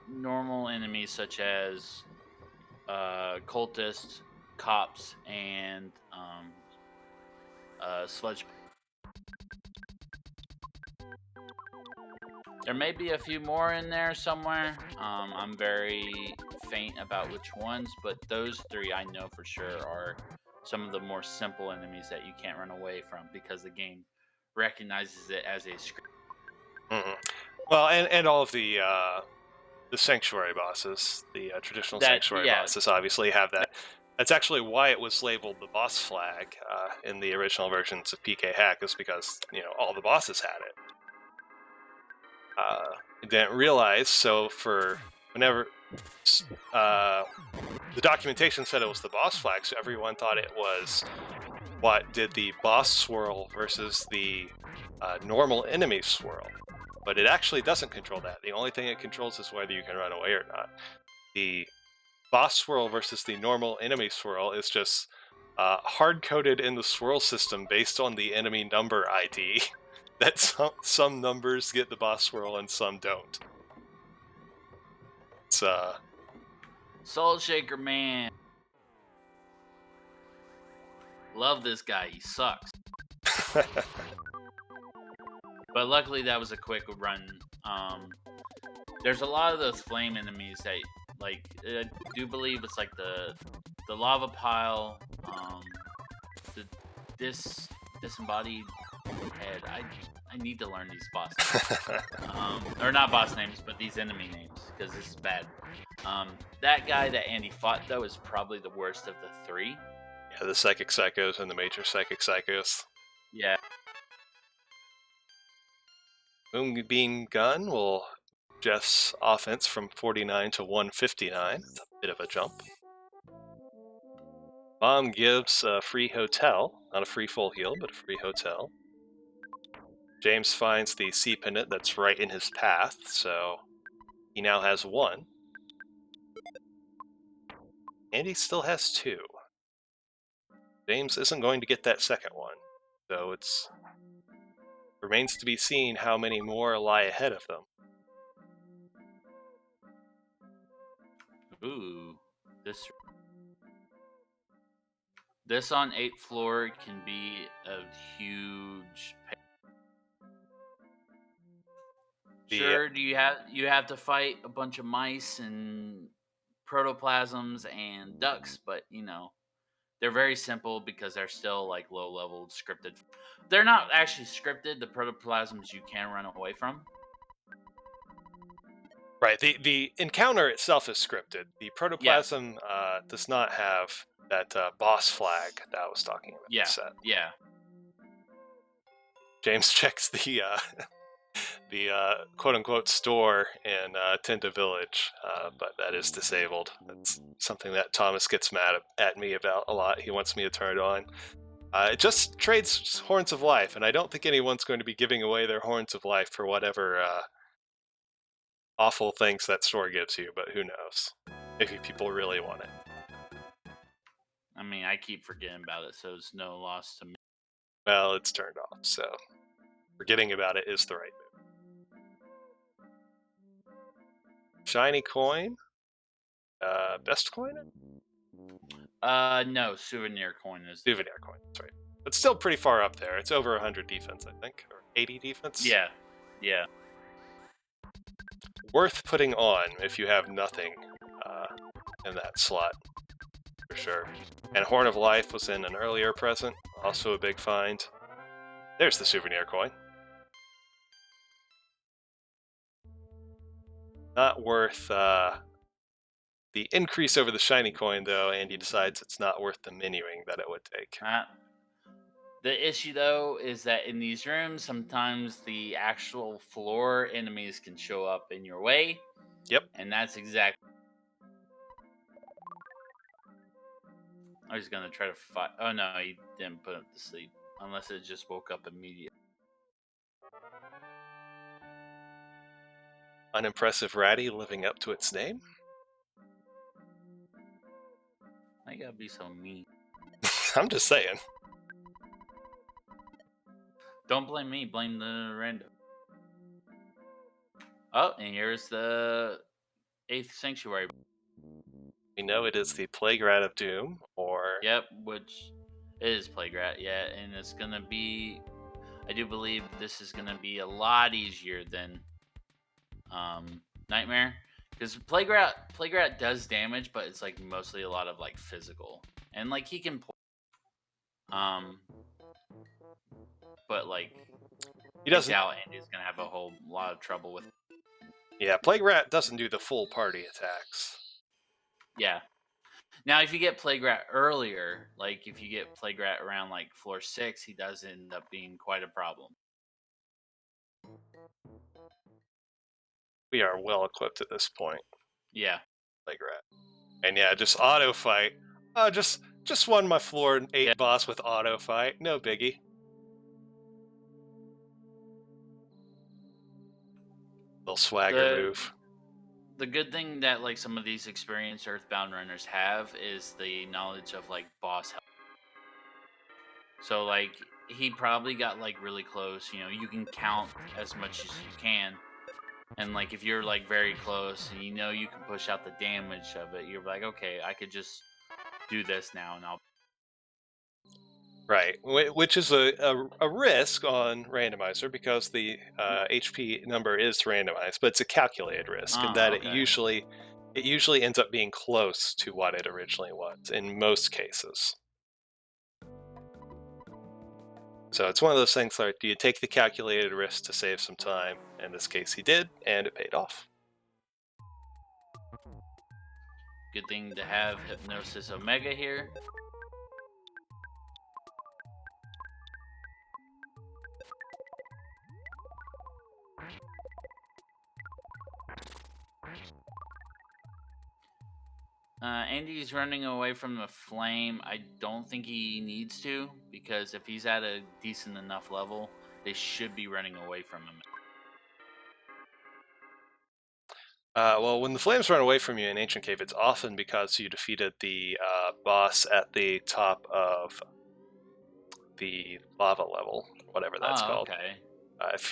enemies such as cultists, cops, and sludge. There may be a few more in there somewhere. I'm very faint about which ones, but those 3 I know for sure are some of the more simple enemies that you can't run away from because the game recognizes it as a script. Mm-hmm. Well, and all of the sanctuary bosses, the traditional That sanctuary yeah, bosses, obviously have that. That's actually why it was labeled the boss flag in the original versions of PK Hack, is because all the bosses had it. I didn't realize, so for whenever the documentation said it was the boss flag, so everyone thought it was what did the boss swirl versus the normal enemy swirl. But it actually doesn't control that. The only thing it controls is whether you can run away or not. The boss swirl versus the normal enemy swirl is just hard-coded in the swirl system based on the enemy number ID. That some numbers get the boss swirl and some don't. It's Soul Shaker man. Love this guy. He sucks. But luckily that was a quick run. There's a lot of those flame enemies that like I do believe it's like the lava pile, the disembodied head. I need to learn these boss names. Or not boss names, but these enemy names, because this is bad. That guy that Andy fought though is probably the worst of the 3. Yeah, the Psychic Psychos and the Major Psychic Psychos. Yeah. Moonbeam Gun will Jeff's offense from 49 to 159. It's a bit of a jump. Bomb gives a free hotel, not a free full heal, but a free hotel. James finds the sea pendant that's right in his path, so he now has 1. And he still has 2. James isn't going to get that second one, so it's remains to be seen how many more lie ahead of them. Ooh, this on 8th floor can be a huge. Sure, do you have to fight a bunch of mice and protoplasms and ducks, but they're very simple because they're still like low level scripted. They're not actually scripted. The protoplasms you can run away from. Right, the encounter itself is scripted. The protoplasm does not have that boss flag that I was talking about. Yeah, Set. yeah. James checks the quote-unquote store in Tinta Village, but that is disabled. That's something that Thomas gets mad at me about a lot. He wants me to turn it on. It just trades Horns of Life, and I don't think anyone's going to be giving away their Horns of Life for whatever awful things that store gives you, but who knows? Maybe people really want it. I mean, I keep forgetting about it, so it's no loss to me. Well, it's turned off, so Forgetting about it is the right move. Shiny coin. Best coin? No, souvenir coin is. Souvenir coin, that's right. But still pretty far up there. It's over 100 defense, I think, or 80 defense. Yeah, yeah. Worth putting on if you have nothing in that slot, for sure. And Horn of Life was in an earlier present, also a big find. There's the souvenir coin. Not worth the increase over the shiny coin, though. Andy decides it's not worth the menuing that it would take. The issue, though, is that in these rooms, sometimes the actual floor enemies can show up in your way. Yep. And that's exactly. I was gonna try to fight. Oh no, he didn't put him to sleep. Unless it just woke up immediately. Unimpressive Ratty living up to its name? I gotta be so mean. I'm just saying. Don't blame me, blame the random. Oh, and here's the 8th Sanctuary. We know it is the Plague Rat of Doom, or... Yep, which is Plague Rat, yeah, and it's gonna be... I do believe this is gonna be a lot easier than Nightmare. Because Plague Rat does damage, but it's like mostly a lot of like physical. And like he can but like He doesn't... I doubt Andy's gonna have a whole lot of trouble with. Yeah, Plague Rat doesn't do the full party attacks. Yeah. Now, if you get Plague Rat earlier, like if you get Plague Rat around like floor 6, he does end up being quite a problem. We are well equipped at this point. Yeah. Plague Rat. And yeah, just auto fight. Just won my floor 8 boss with auto fight. No biggie. Little swagger move. The good thing that like some of these experienced Earthbound runners have is the knowledge of like boss health. So like he probably got like really close. You know, you can count as much as you can, and like if you're like very close and you know you can push out the damage of it, you're like, okay, I could just do this now, and I'll. Right, which is a risk on randomizer because the HP number is randomized, but it's a calculated risk, and that Okay. it usually ends up being close to what it originally was in most cases. So it's one of those things like, do you take the calculated risk to save some time? In this case, he did, and it paid off. Good thing to have Hypnosis Omega here. Andy's running away from the flame. I don't think he needs to, because if he's at a decent enough level, they should be running away from him. Well, when the flames run away from you in Ancient Cave, it's often because you defeated the boss at the top of the lava level, whatever that's called. Okay.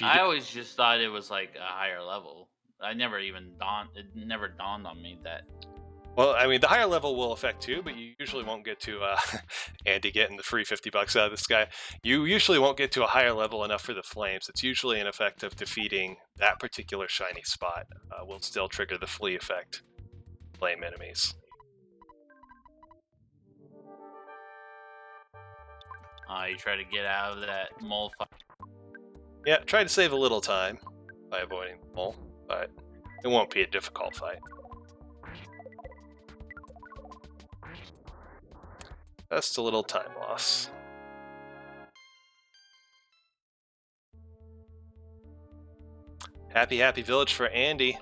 I always just thought it was like a higher level. It never dawned on me that. Well, I mean, the higher level will affect too, but you usually won't get to Andy getting the free $50 out of this guy. You usually won't get to a higher level enough for the flames. It's usually an effect of defeating that particular shiny spot will still trigger the flea effect. Flame enemies. You try to get out of that mole fight. Yeah, try to save a little time by avoiding the mole, but it won't be a difficult fight. Just a little time loss. Happy village for Andy,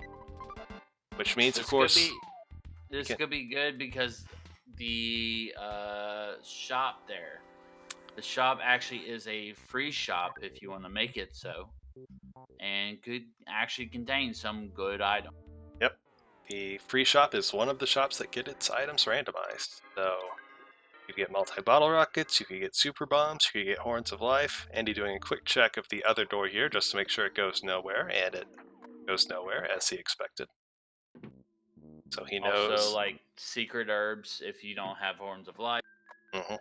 which means, of course, this could be good because the shop there, the shop actually is a free shop if you want to make it so, and could actually contain some good items. Yep, the free shop is one of the shops that get its items randomized, so You could get multi-bottle rockets, you could get super bombs, you could get horns of life. Andy doing a quick check of the other door here just to make sure it goes nowhere, and it goes nowhere as he expected. So he Also, knows. like secret herbs if you don't have horns of life. Mhm.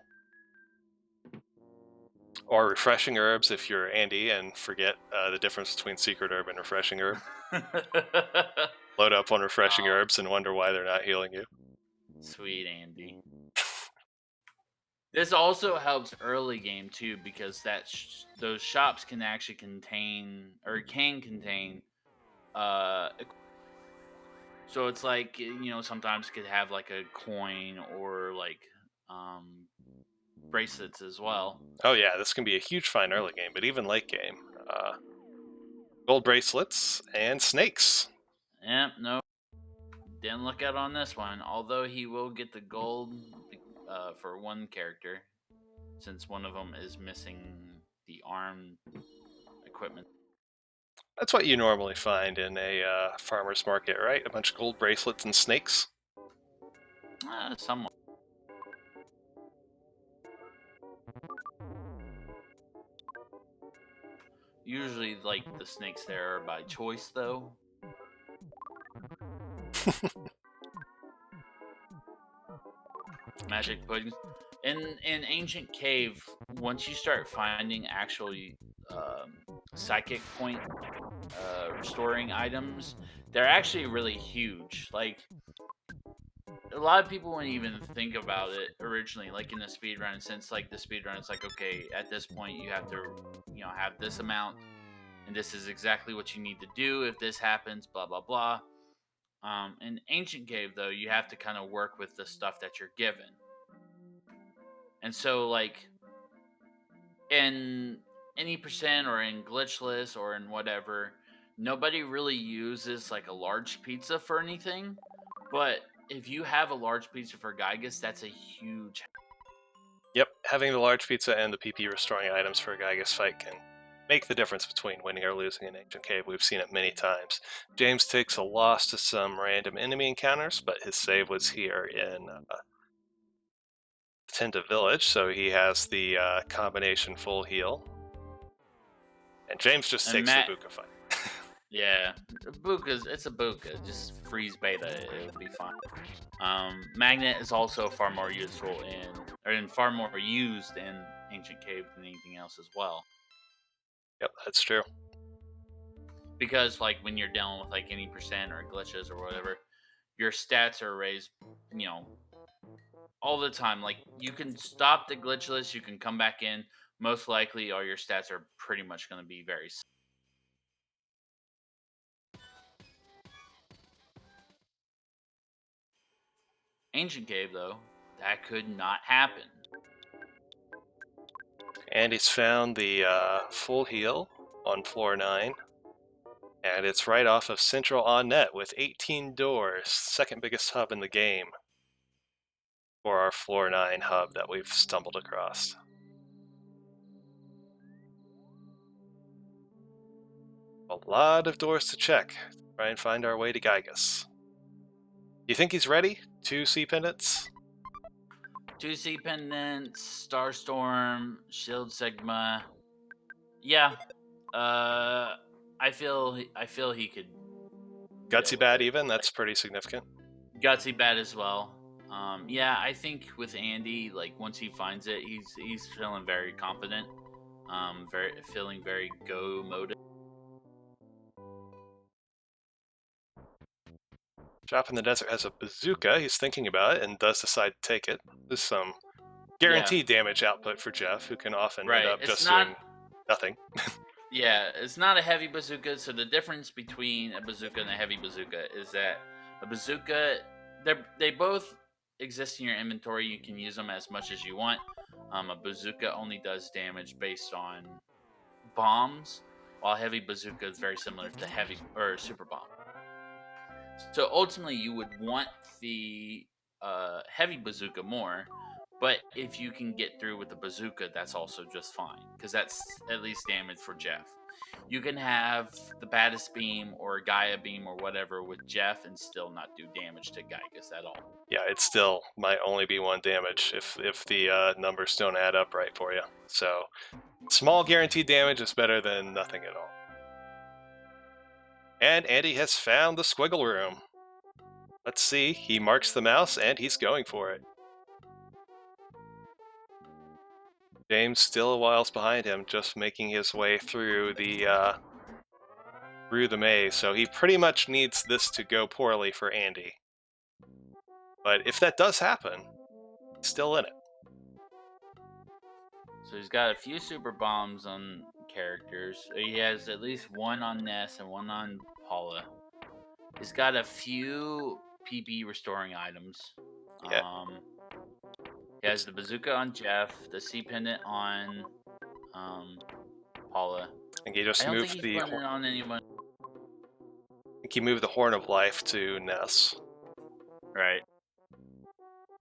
Or refreshing herbs if you're Andy and forget the difference between secret herb and refreshing herb. Load up on refreshing Oh, herbs and wonder why they're not healing you. sweet Andy. This also helps early game too because those shops can actually contain or can contain so it's like sometimes it could have like a coin or like um bracelets as well. Oh yeah, this can be a huge find early game, but even late game, gold bracelets and snakes. Yep, no, didn't look out on this one. Although he will get the gold for one character, since one of them is missing the arm equipment. That's what you normally find in a farmer's market, right? A bunch of gold bracelets and snakes. Somewhat. Usually, like the snakes there are by choice, though. Magic puddings. In ancient cave, once you start finding actually psychic point restoring items, they're actually really huge. Like a lot of people wouldn't even think about it originally, like in the speed run, since like the speed run, it's like okay, at this point you have to, have this amount, and this is exactly what you need to do if this happens. Blah blah blah. In ancient cave though, you have to kind of work with the stuff that you're given, and so like in any percent or in glitchless or in whatever, nobody really uses like a large pizza for anything. But if you have a large pizza for Gygas, that's a huge. Yep, having the large pizza and the PP restoring items for a Gygas fight can make the difference between winning or losing in Ancient Cave. We've seen it many times. James takes a loss to some random enemy encounters, but his save was here in Tinta Village, so he has the combination full heal. And James just And takes the Matt, Buka fight. yeah, it's a Buka. Just freeze beta, it'll be fine. Magnet is also far more useful far more used in Ancient Cave than anything else as well. Yep, that's true. Because like when you're dealing with like any percent or glitches or whatever, your stats are raised, you know, all the time. Like you can stop the glitchless, you can come back in. Most likely, all your stats are pretty much going to be very. Ancient Cave though, that could not happen. And he's found the full heal on floor 9. And it's right off of Central on Net with 18 doors, second biggest hub in the game for our floor 9 hub that we've stumbled across. A lot of doors to check to try and find our way to Gygas. You think he's ready? 2 sea pendants? 2C pendants, Starstorm, Shield Sigma. Yeah, I feel he could Gutsy deal with bad it. even? Like That's pretty significant. gutsy bad as well. Yeah, I think with Andy, like once he finds it, he's feeling very confident. Very feeling very go mode. Shop in the Desert has a bazooka. He's thinking about it and does decide to take it. There's some Yeah, guaranteed damage output for Jeff, who can often end right. up It's just not. doing nothing. Yeah, it's not a heavy bazooka. So the difference between a bazooka and a heavy bazooka is that a bazooka, they both exist in your inventory. You can use them as much as you want. A bazooka only does damage based on bombs, while a heavy bazooka is very similar to heavy or super bomb. So ultimately, you would want the heavy bazooka more, but if you can get through with the bazooka, that's also just fine because that's at least damage for Jeff. You can have the baddest beam or Gaia beam or whatever with Jeff and still not do damage to Gygas at all. Yeah, it still might only be 1 damage if the numbers don't add up right for you. So small guaranteed damage is better than nothing at all. And Andy has found the squiggle room. Let's see, he marks the mouse and he's going for it. James still a whiles behind him, just making his way through the maze, so he pretty much needs this to go poorly for Andy. But if that does happen, he's still in it. So he's got a few super bombs on characters. He has at least one on Ness and one on Paula. He's got a few PP restoring items. Yeah. He has the bazooka on Jeff, the C pendant on Paula. I think he just I don't think moved he's putting it on anyone. I think he moved the Horn of Life to Ness. Right.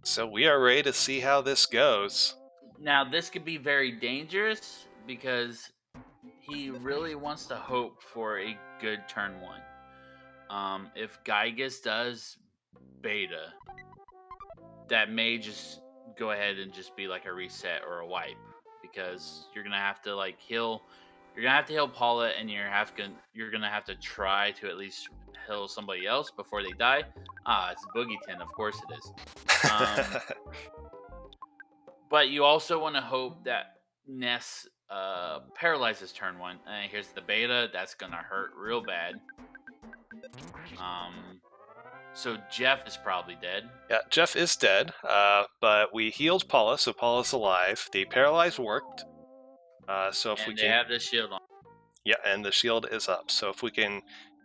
So we are ready to see how this goes. Now, this could be very dangerous because he really wants to hope for a good turn 1. If Gygas does beta, that may just go ahead and just be like a reset or a wipe, because you're gonna have to like heal. You're gonna have to heal Paula, and you're gonna have to try to at least heal somebody else before they die. It's Boogie Tin, of course it is. But you also want to hope that Ness paralyzes turn 1. And here's the beta. That's gonna hurt real bad. So Jeff is probably dead. Yeah, Jeff is dead, but we healed Paula, so Paula's alive. The paralyze worked. So if and we they can, have the shield on. yeah, and the shield is up. So if we can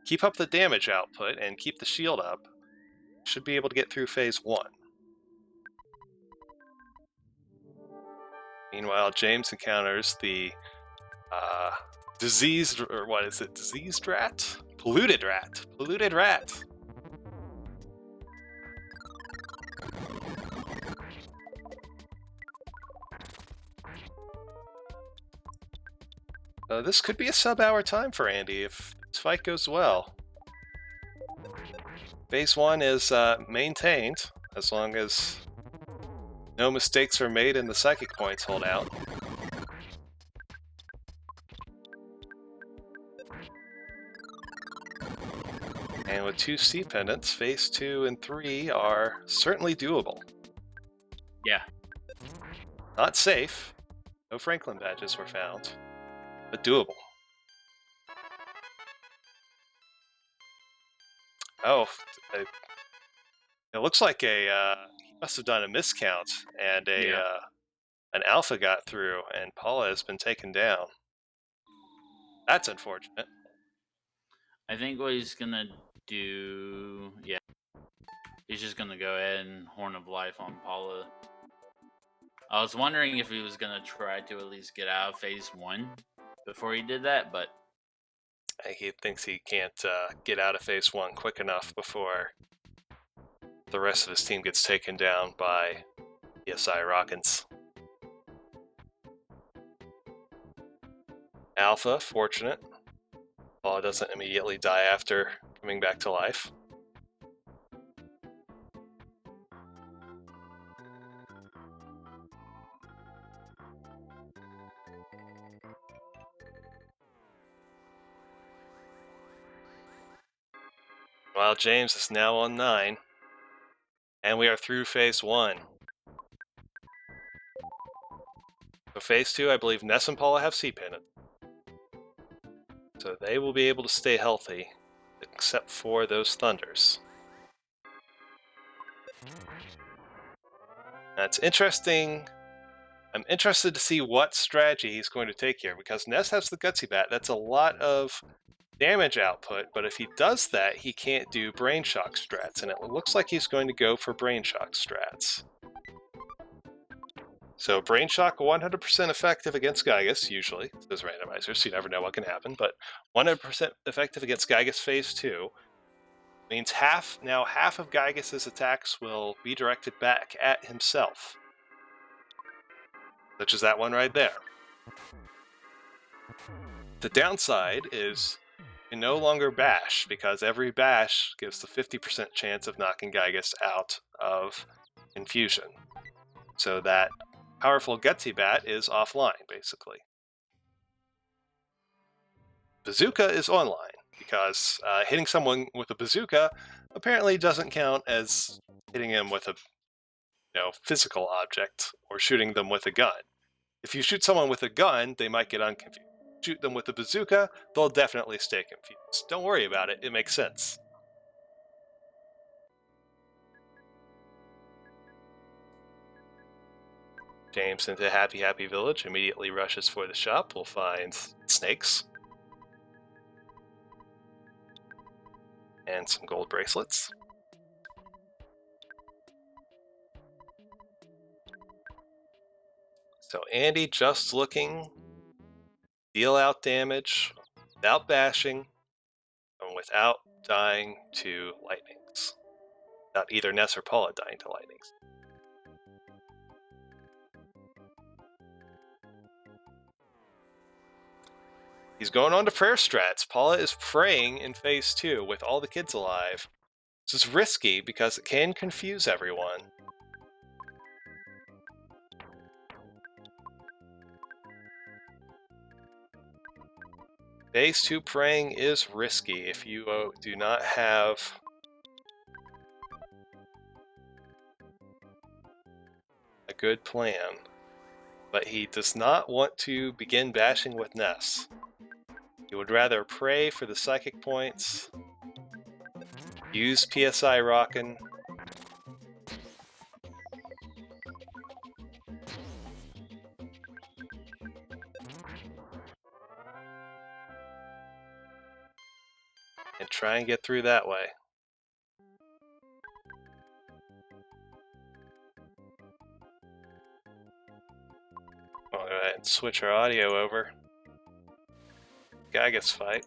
keep up the damage output and keep the shield up, should be able to get through phase 1. Meanwhile, James encounters the diseased, or what is it? Diseased rat? Polluted rat. Polluted rat. This could be a sub-hour time for Andy if this fight goes well. Phase 1 is maintained as long as no mistakes are made and the psychic points hold out. And with 2 C pendants, phase 2 and 3 are certainly doable. Yeah. Not safe. No Franklin badges were found, but doable. Oh, it looks like he must have done a miscount, and an alpha got through, and Paula has been taken down. That's unfortunate. I think what he's gonna do, he's just gonna go ahead and Horn of Life on Paula. I was wondering if he was gonna try to at least get out of phase 1 before he did that, but He thinks he can't get out of phase 1 quick enough before the rest of his team gets taken down by ESI Rockins. Alpha, fortunate. Paula doesn't immediately die after coming back to life. While James is now on 9, and we are through phase 1. So phase 2, I believe Ness and Paula have C-Pendant. So they will be able to stay healthy, except for those Thunders. That's interesting. I'm interested to see what strategy he's going to take here, because Ness has the Gutsy Bat. That's a lot of damage output, but if he does that, he can't do Brain Shock strats, and it looks like he's going to go for Brain Shock strats. So Brain Shock 100% effective against Gygas, usually. Those randomizers, so you never know what can happen, but 100% effective against Gygas phase 2 means half of Gygas' attacks will be directed back at himself. Such as that one right there. The downside is you no longer bash, because every bash gives the 50% chance of knocking Gygus out of confusion. So that powerful Gutsy Bat is offline, basically. Bazooka is online, because hitting someone with a bazooka apparently doesn't count as hitting him with a physical object or shooting them with a gun. If you shoot someone with a gun, they might get unconfused. Shoot them with a bazooka, they'll definitely stay confused. Don't worry about it, it makes sense. James into Happy Happy Village immediately rushes for the shop. We'll find snakes and some gold bracelets. So Andy just looking, deal out damage without bashing and without dying to lightnings. Not either Ness or Paula dying to lightnings. He's going on to prayer strats. Paula is praying in phase 2 with all the kids alive. This is risky because it can confuse everyone. Phase 2 praying is risky if you do not have a good plan. But he does not want to begin bashing with Ness. He would rather pray for the psychic points, use PSI Rockin', and try and get through that way. I'll go ahead and switch our audio over. Gygus fight.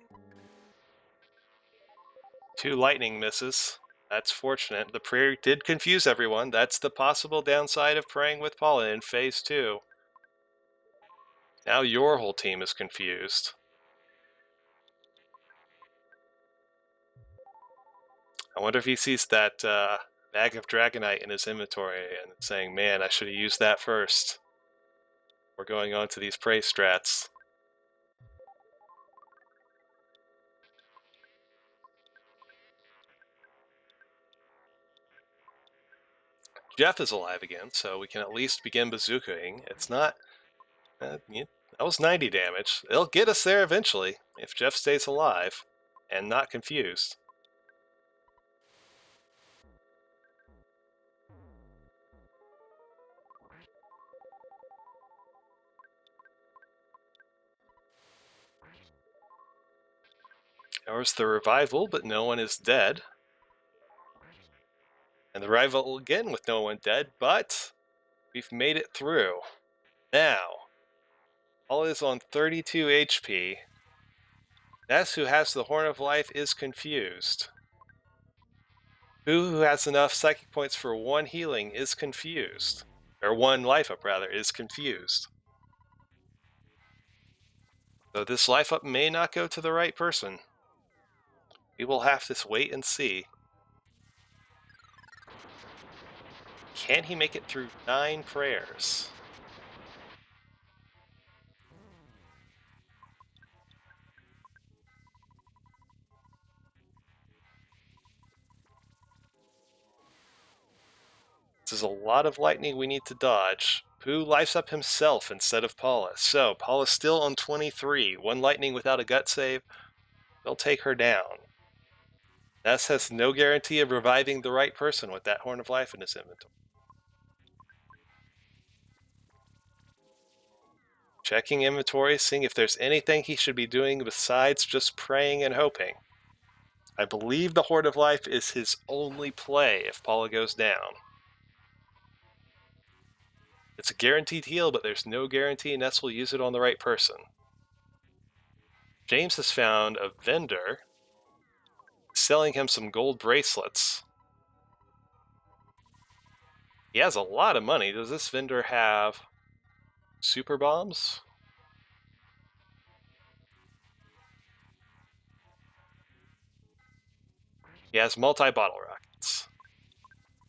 2 lightning misses. That's fortunate. The prayer did confuse everyone. That's the possible downside of praying with Paula in phase 2. Now your whole team is confused. I wonder if he sees that bag of Dragonite in his inventory and saying, man, I should have used that first. We're going on to these prey strats. Jeff is alive again, so we can at least begin bazookaing. It's not... that was 90 damage. It'll get us there eventually, if Jeff stays alive and not confused. There's the revival, but no one is dead. And the revival again with no one dead, but we've made it through. Now, all is on 32 HP. Ness, who has the Horn of Life, is confused. Who has enough psychic points for 1 healing, is confused. Or 1 life up, rather, is confused. So this life up may not go to the right person. We will have to wait and see. Can he make it through 9 prayers? This is a lot of lightning we need to dodge. Pooh lives up himself instead of Paula. So, Paula's still on 23. 1 lightning without a gut save. They'll take her down. Ness has no guarantee of reviving the right person with that Horn of Life in his inventory. Checking inventory, seeing if there's anything he should be doing besides just praying and hoping. I believe the Horn of Life is his only play if Paula goes down. It's a guaranteed heal, but there's no guarantee Ness will use it on the right person. James has found a vendor selling him some gold bracelets. He has a lot of money. Does this vendor have super bombs? He has multi-bottle rockets.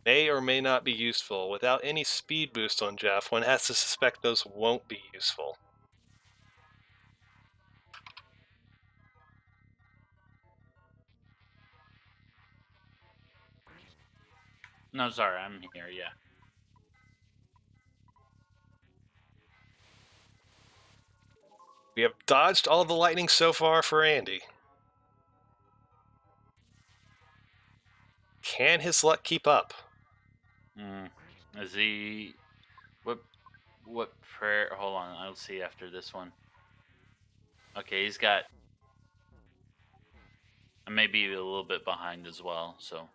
May or may not be useful. Without any speed boost on Jeff, one has to suspect those won't be useful. No, sorry, I'm here. Yeah. We have dodged all the lightning so far for Andy. Can his luck keep up? Mm. Is he? What? What prayer? Hold on, I'll see after this one. Okay, he's got maybe a little bit behind as well. So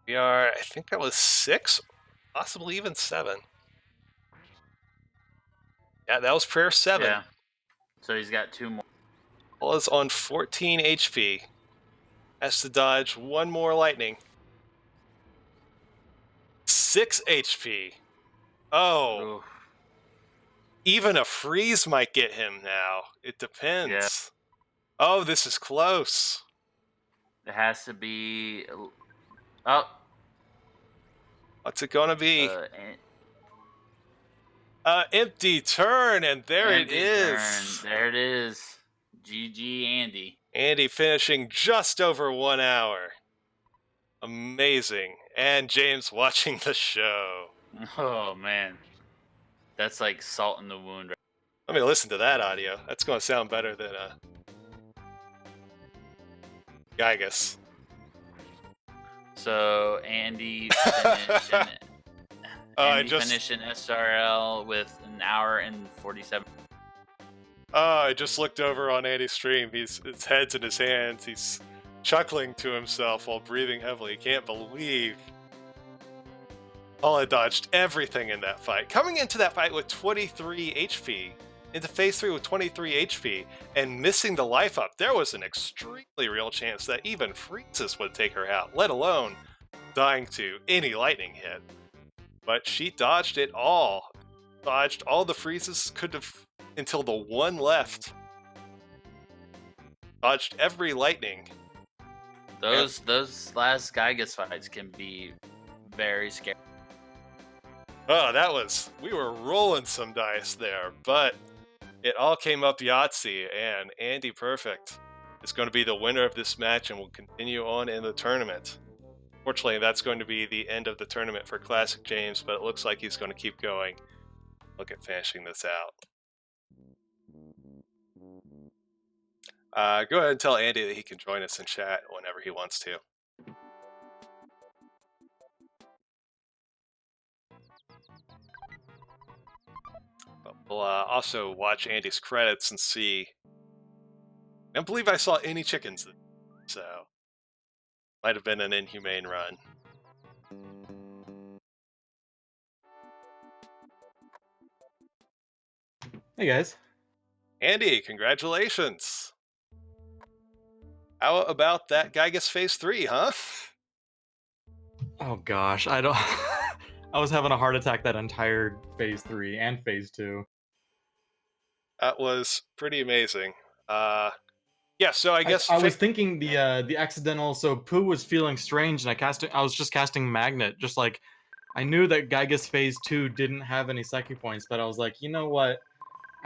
We are, I think that was 6, possibly even 7. Yeah, that was prayer 7. yeah. So he's got 2 more. Paul is on 14 HP. Has to dodge one more lightning. 6 HP. Oh, Oof. even a freeze might get him now. It Yeah. depends. Oh, this is close. It has to be. Oh. What's it gonna be? An Empty turn, and there it empty turn. is. There it is. GG, Andy. Andy finishing just over 1 hour. Amazing. And James watching the show. Oh man, that's like salt in the wound. Let me listen to that audio. That's going to sound better than Gygus. So Andy finished in, finished in SRL with an hour and 47. I just looked over on Andy's stream. His head's in his hands. He's chuckling to himself while breathing heavily. He can't believe Paula dodged everything in that fight. Coming into that fight with 23 HP, into phase 3 with 23 HP, and missing the life up, there was an extremely real chance that even freezes would take her out, let alone dying to any lightning hit. But she dodged it all. Dodged all the freezes could have until the one left. Dodged every lightning. Those last Gygus fights can be very scary. Oh, we were rolling some dice there, but it all came up Yahtzee, and AndyPerfect is going to be the winner of this match and will continue on in the tournament. Fortunately, that's going to be the end of the tournament for ClassicJames, but it looks like he's going to keep going. Look at finishing this out. Go ahead and tell Andy that he can join us in chat whenever he wants to. But we'll also watch Andy's credits and see. I don't believe I saw any chickens, so might have been an inhumane run. Hey guys. Andy, congratulations. How about that Gygus Phase 3, huh? Oh gosh, I don't. I was having a heart attack that entire phase 3 and phase 2. That was pretty amazing. Yeah, so I guess I was thinking the accidental. So Pooh was feeling strange, and I was just casting Magnet. Just like I knew that Gygus phase 2 didn't have any psychic points, but I was like, you know what?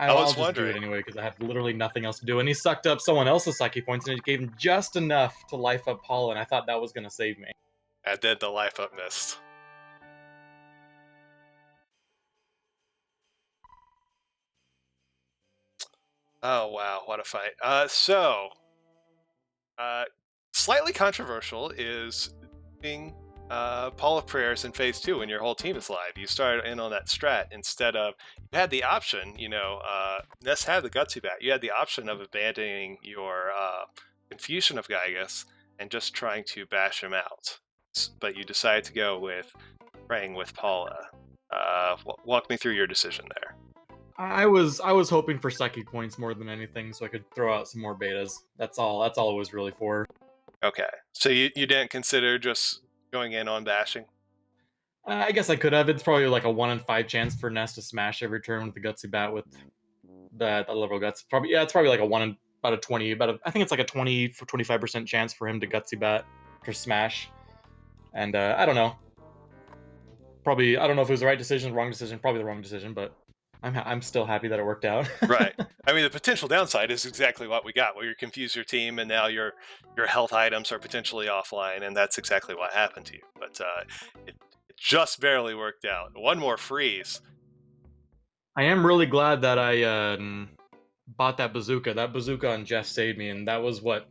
I'll just do it anyway because I have literally nothing else to do. And he sucked up someone else's psychic points, and it gave him just enough to life up Paul, and I thought that was gonna save me. I did the life up mist. Oh wow, what a fight. Slightly controversial is doing Paul of Prayers in phase 2 when your whole team is live. You started in on that strat instead of, you had the option, Ness had the Gutsy Bat, you had the option of abandoning your Confusion of Gygus and just trying to bash him out. But you decided to go with praying with Paula. Walk me through your decision there. I was hoping for psychic points more than anything, so I could throw out some more betas. That's all it was really for. Okay, so you didn't consider just going in on bashing? I guess I could have. It's probably like a 1 in 5 chance for Ness to smash every turn with the Gutsy Bat with that level guts. Probably, yeah, it's probably like a 1 in I think it's like a 25% chance for him to gutsy bat or smash. And I don't know. Probably, I don't know if it was the right decision, wrong decision, probably the wrong decision, but I'm still happy that it worked out. Right. I mean, the potential downside is exactly what we got, where you confuse your team, and now your health items are potentially offline, and that's exactly what happened to you. But it just barely worked out. One more freeze. I am really glad that I bought that bazooka. That bazooka on Jeff saved me, and that was what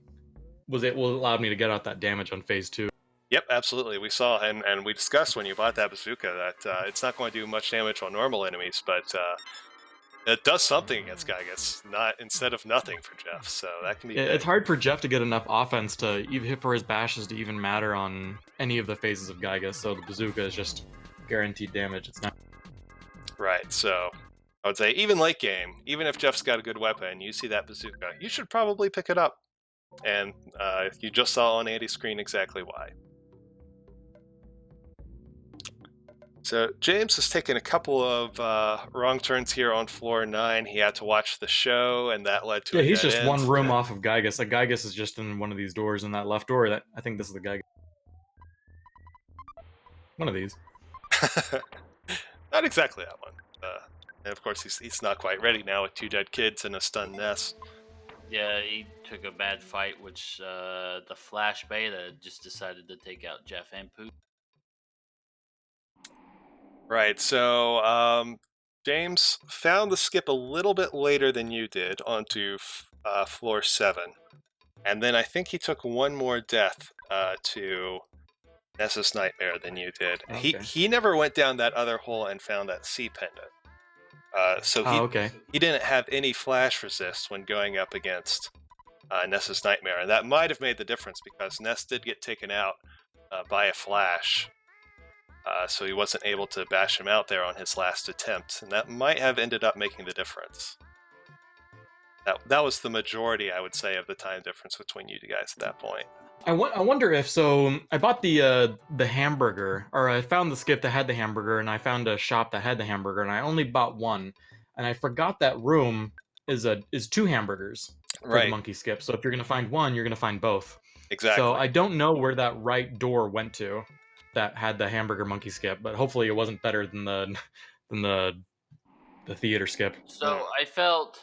allowed me to get out that damage on phase 2. Yep, absolutely. We saw, and we discussed when you bought that bazooka that it's not going to do much damage on normal enemies, but it does something against Gygas, instead of nothing for Jeff. So that can be. It's hard for Jeff to get enough offense to even hit for his bashes to even matter on any of the phases of Gygas. So the bazooka is just guaranteed damage. It's not right. So I would say even late game, even if Jeff's got a good weapon, you see that bazooka, you should probably pick it up. And you just saw on Andy's screen exactly why. So James has taken a couple of wrong turns here on floor 9. He had to watch the show, and that led to he's just one room off of Gygas. Like Gygas is just in one of these doors in that left door. That I think this is the Gygas. One of these. Not exactly that one. And of course, he's not quite ready now with 2 dead kids and a stunned Ness. Yeah, he took a bad fight, which the Flash Beta just decided to take out Jeff and Pooh. Right, so James found the skip a little bit later than you did onto floor 7. And then I think he took one more death to Ness's Nightmare than you did. Okay. He never went down that other hole and found that C pendant. So he didn't have any flash resist when going up against Ness's Nightmare. And that might have made the difference because Ness did get taken out by a flash. So he wasn't able to bash him out there on his last attempt. And that might have ended up making the difference. That was the majority, I would say, of the time difference between you two guys at that point. I wonder if, so I bought the hamburger, or I found the skip that had the hamburger, and I found a shop that had the hamburger, and I only bought one. And I forgot that room is 2 hamburgers for the monkey skip. So if you're going to find one, you're going to find both. Exactly. So I don't know where that right door went to that had the hamburger monkey skip, but hopefully it wasn't better than the theater skip. So I felt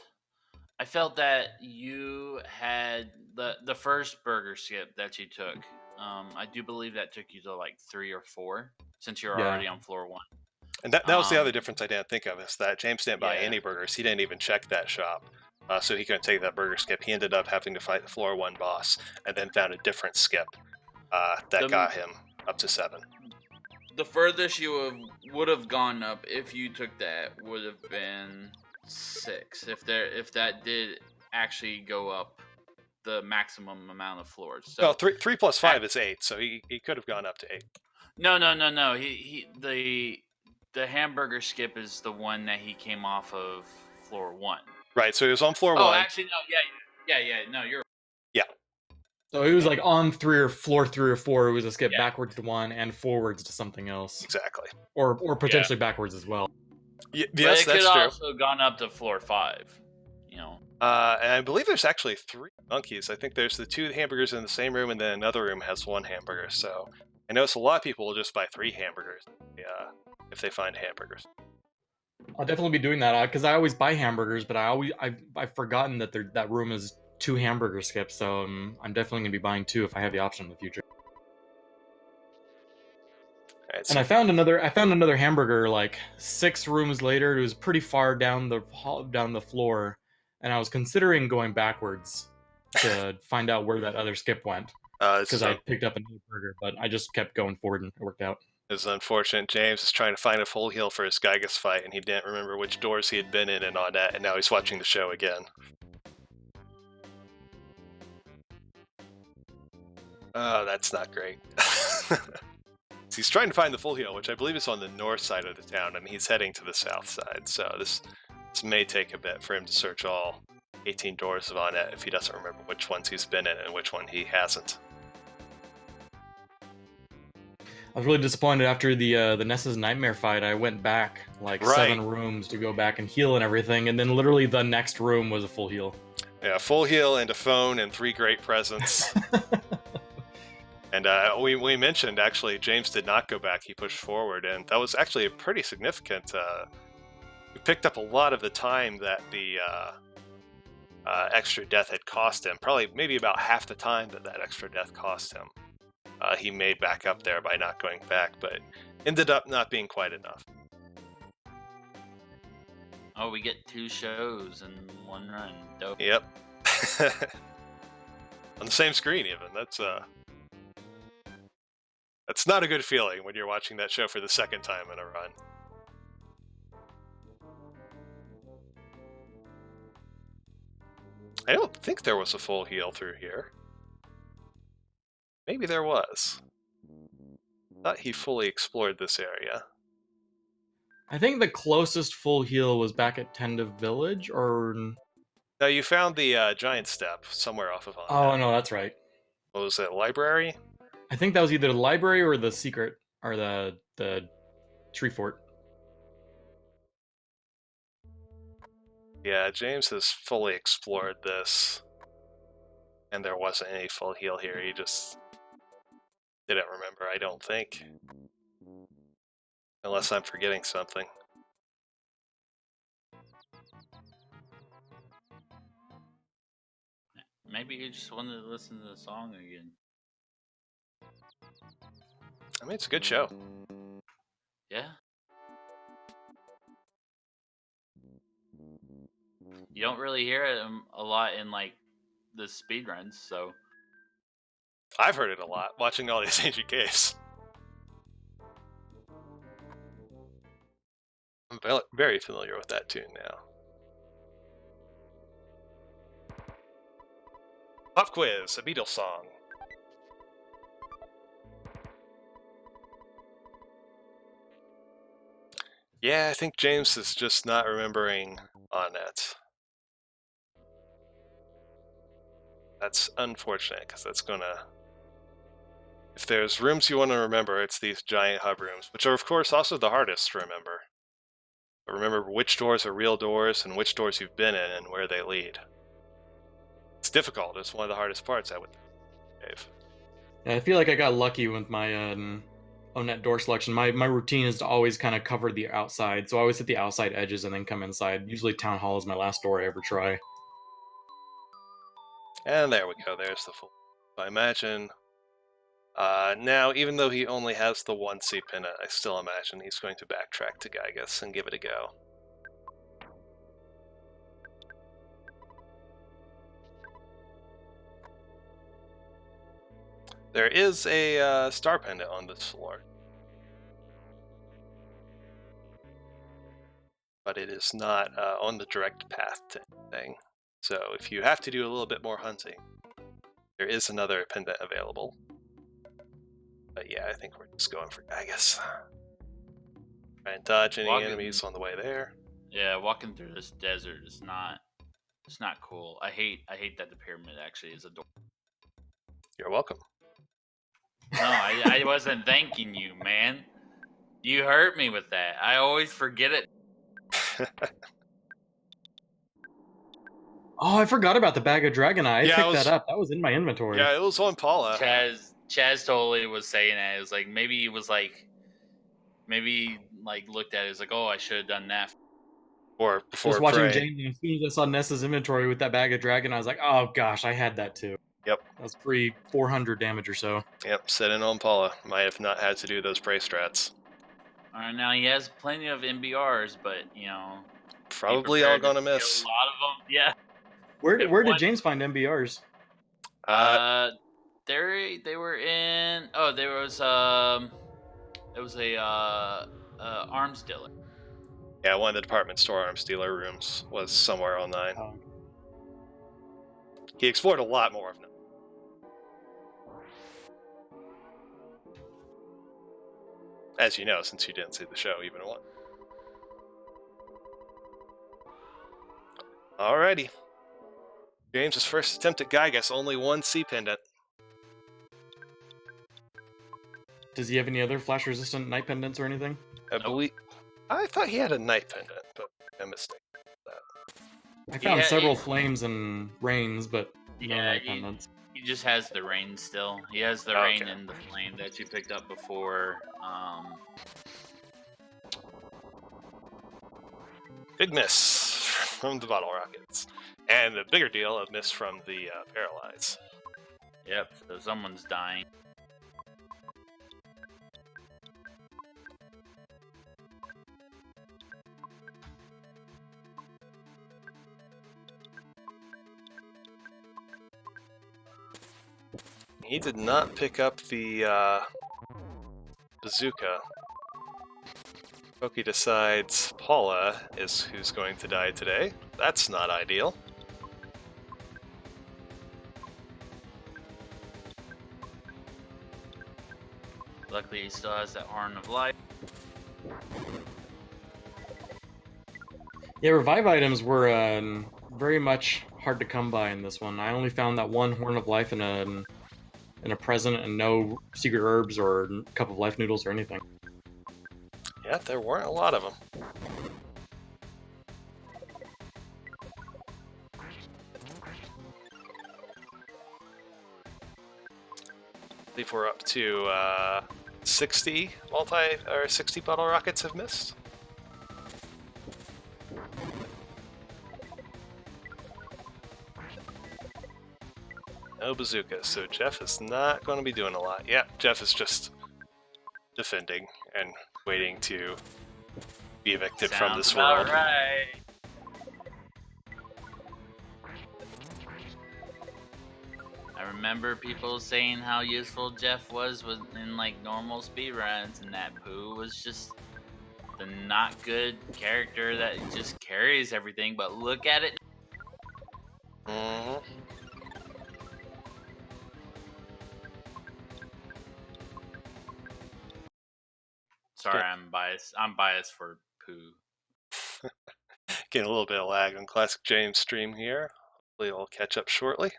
that you had the first burger skip that you took. I do believe that took you to like 3 or 4 since you're already on floor 1. And that was the other difference I didn't think of, is that James didn't buy any burgers. He didn't even check that shop. So he couldn't take that burger skip. He ended up having to fight the floor 1 boss and then found a different skip that got him up to 7. The furthest you would have gone up if you took that would have been 6. If that did actually go up the maximum amount of floors. So 3 plus 5 is 8, so he could have gone up to 8. No. The hamburger skip is the one that he came off of floor 1. Right, so he was on floor 1. Oh, actually, no, yeah, no, you're. Yeah. So he was like on floor 3 or 4. It was a skip backwards to 1 and forwards to something else. Exactly. Or potentially backwards as well. Yes, but it that's could true. Also gone up to floor 5. You know. And I believe there's actually 3 monkeys. I think there's the 2 hamburgers in the same room, and then another room has 1 hamburger. So I notice a lot of people will just buy 3 hamburgers if they find hamburgers. I'll definitely be doing that because I always buy hamburgers, but I've forgotten that that room is 2 hamburger skips. So I'm definitely gonna be buying 2 if I have the option in the future. Right, so and I found another hamburger like 6 rooms later. It was pretty far down the floor, and I was considering going backwards to find out where that other skip went because I picked up a new burger, but I just kept going forward and it worked out. It's unfortunate. James is trying to find a full heal for his Gygas fight, and he didn't remember which doors he had been in and all that, and now he's watching the show again. Oh, that's not great. He's trying to find the full heal, which I believe is on the north side of the town, and he's heading to the south side. So this may take a bit for him to search all 18 doors of Onett if he doesn't remember which ones he's been in and which one he hasn't. I was really disappointed after the Ness's Nightmare fight. I went back like 7 rooms to go back and heal and everything, and then literally the next room was a full heal. Yeah, full heal and a phone and 3 great presents. And we mentioned, actually, James did not go back. He pushed forward, and that was actually a pretty significant... he picked up a lot of the time that the extra death had cost him. Probably maybe about half the time that extra death cost him. He made back up there by not going back, but ended up not being quite enough. Oh, we get 2 shows in one run. Dope. Yep. On the same screen, even. That's not a good feeling when you're watching that show for the second time in a run. I don't think there was a full heal through here. Maybe there was. Thought he fully explored this area. I think the closest full heal was back at Tenda Village, or... Now, you found the giant step somewhere off of on Oh, that. no, that's right. What was it, library? I think that was either the library or the secret, or the tree fort. Yeah, James has fully explored this. And there wasn't any full heal here. He just didn't remember, I don't think. Unless I'm forgetting something. Maybe you just wanted to listen to the song again. I mean, it's a good show. Yeah. You don't really hear it a lot in like the speedruns, so I've heard it a lot, watching all these ancient caves. I'm very familiar with that tune now. Pop quiz, a Beatles song. Yeah, I think James is just not remembering on it. That's unfortunate, because that's gonna... If there's rooms you want to remember, it's these giant hub rooms, which are, of course, also the hardest to remember. But remember which doors are real doors and which doors you've been in and where they lead. It's difficult. It's one of the hardest parts, I would think. Yeah, I feel like I got lucky with my Onet door selection. My routine is to always kind of cover the outside, so I always hit the outside edges and then come inside. Usually Town Hall is my last door I ever try. And there we go. There's the full... I imagine... now, even though he only has the 1 C pendant, I still imagine he's going to backtrack to Gygus and give it a go. There is a star pendant on this floor. But it is not on the direct path to anything. So if you have to do a little bit more hunting, there is another pendant available. But yeah, I think we're just going for Gygus. Try and dodge any enemies on the way there. Yeah, walking through this desert is not... It's not cool. I hate that the pyramid actually is a door. You're welcome. No, I wasn't thanking you, man. You hurt me with that. I always forget it. Oh, I forgot about the bag of Dragonite. I Yeah, picked that up. That was in my inventory. Yeah, it was on Paula. Chaz totally was saying that. It was like maybe he was like looked at it as like, oh, I should have done that. Or before Just watching prey. James, and as soon as I saw Nessa's inventory with that bag of Dragon, I was like, oh gosh, I had that too. Yep. That was pre 400 damage or so. Yep, sitting on Paula. Might have not had to do those prey strats. Alright, now he has plenty of MBRs, but you know, Probably all gonna miss. A lot of them, yeah. Where did James find MBRs? They were in. Oh, there was it was a arms dealer. Yeah, one of the department store arms dealer rooms was somewhere online. Oh. He explored a lot more of them. As you know, since you didn't see the show even once. Alrighty. James's first attempt at Gygus, only 1 C pendant. Does he have any other flash resistant night pendants or anything? I thought he had a night pendant, but I'm mistaken. I He found ha- several he- flames and rains, but no yeah, night pendants. he just has the rain still. He has the Okay. rain and the flame that you picked up before. Big miss from the bottle rockets. And the bigger deal, a miss from the paralyze. Yep. So someone's dying. He did not pick up the bazooka. Pokey decides Paula is who's going to die today. That's not ideal. Luckily, he still has that Horn of Life. Yeah, revive items were very much hard to come by in this one. I only found that one Horn of Life in a present and no secret herbs or a cup of life noodles or anything. Yeah, there weren't a lot of them. I believe we're up to 60 or 60 bottle rockets have missed. No bazookas, so Jeff is not going to be doing a lot. Yeah, Jeff is just defending and waiting to be evicted from Sounds this about world. right. I remember people saying how useful Jeff was in like normal speedruns, and that Pooh was just the not good character that just carries everything. But look at it. Mm-hmm. Sorry, I'm biased. I'm biased for Pooh. Getting a little bit of lag on Classic James stream here. Hopefully it'll catch up shortly.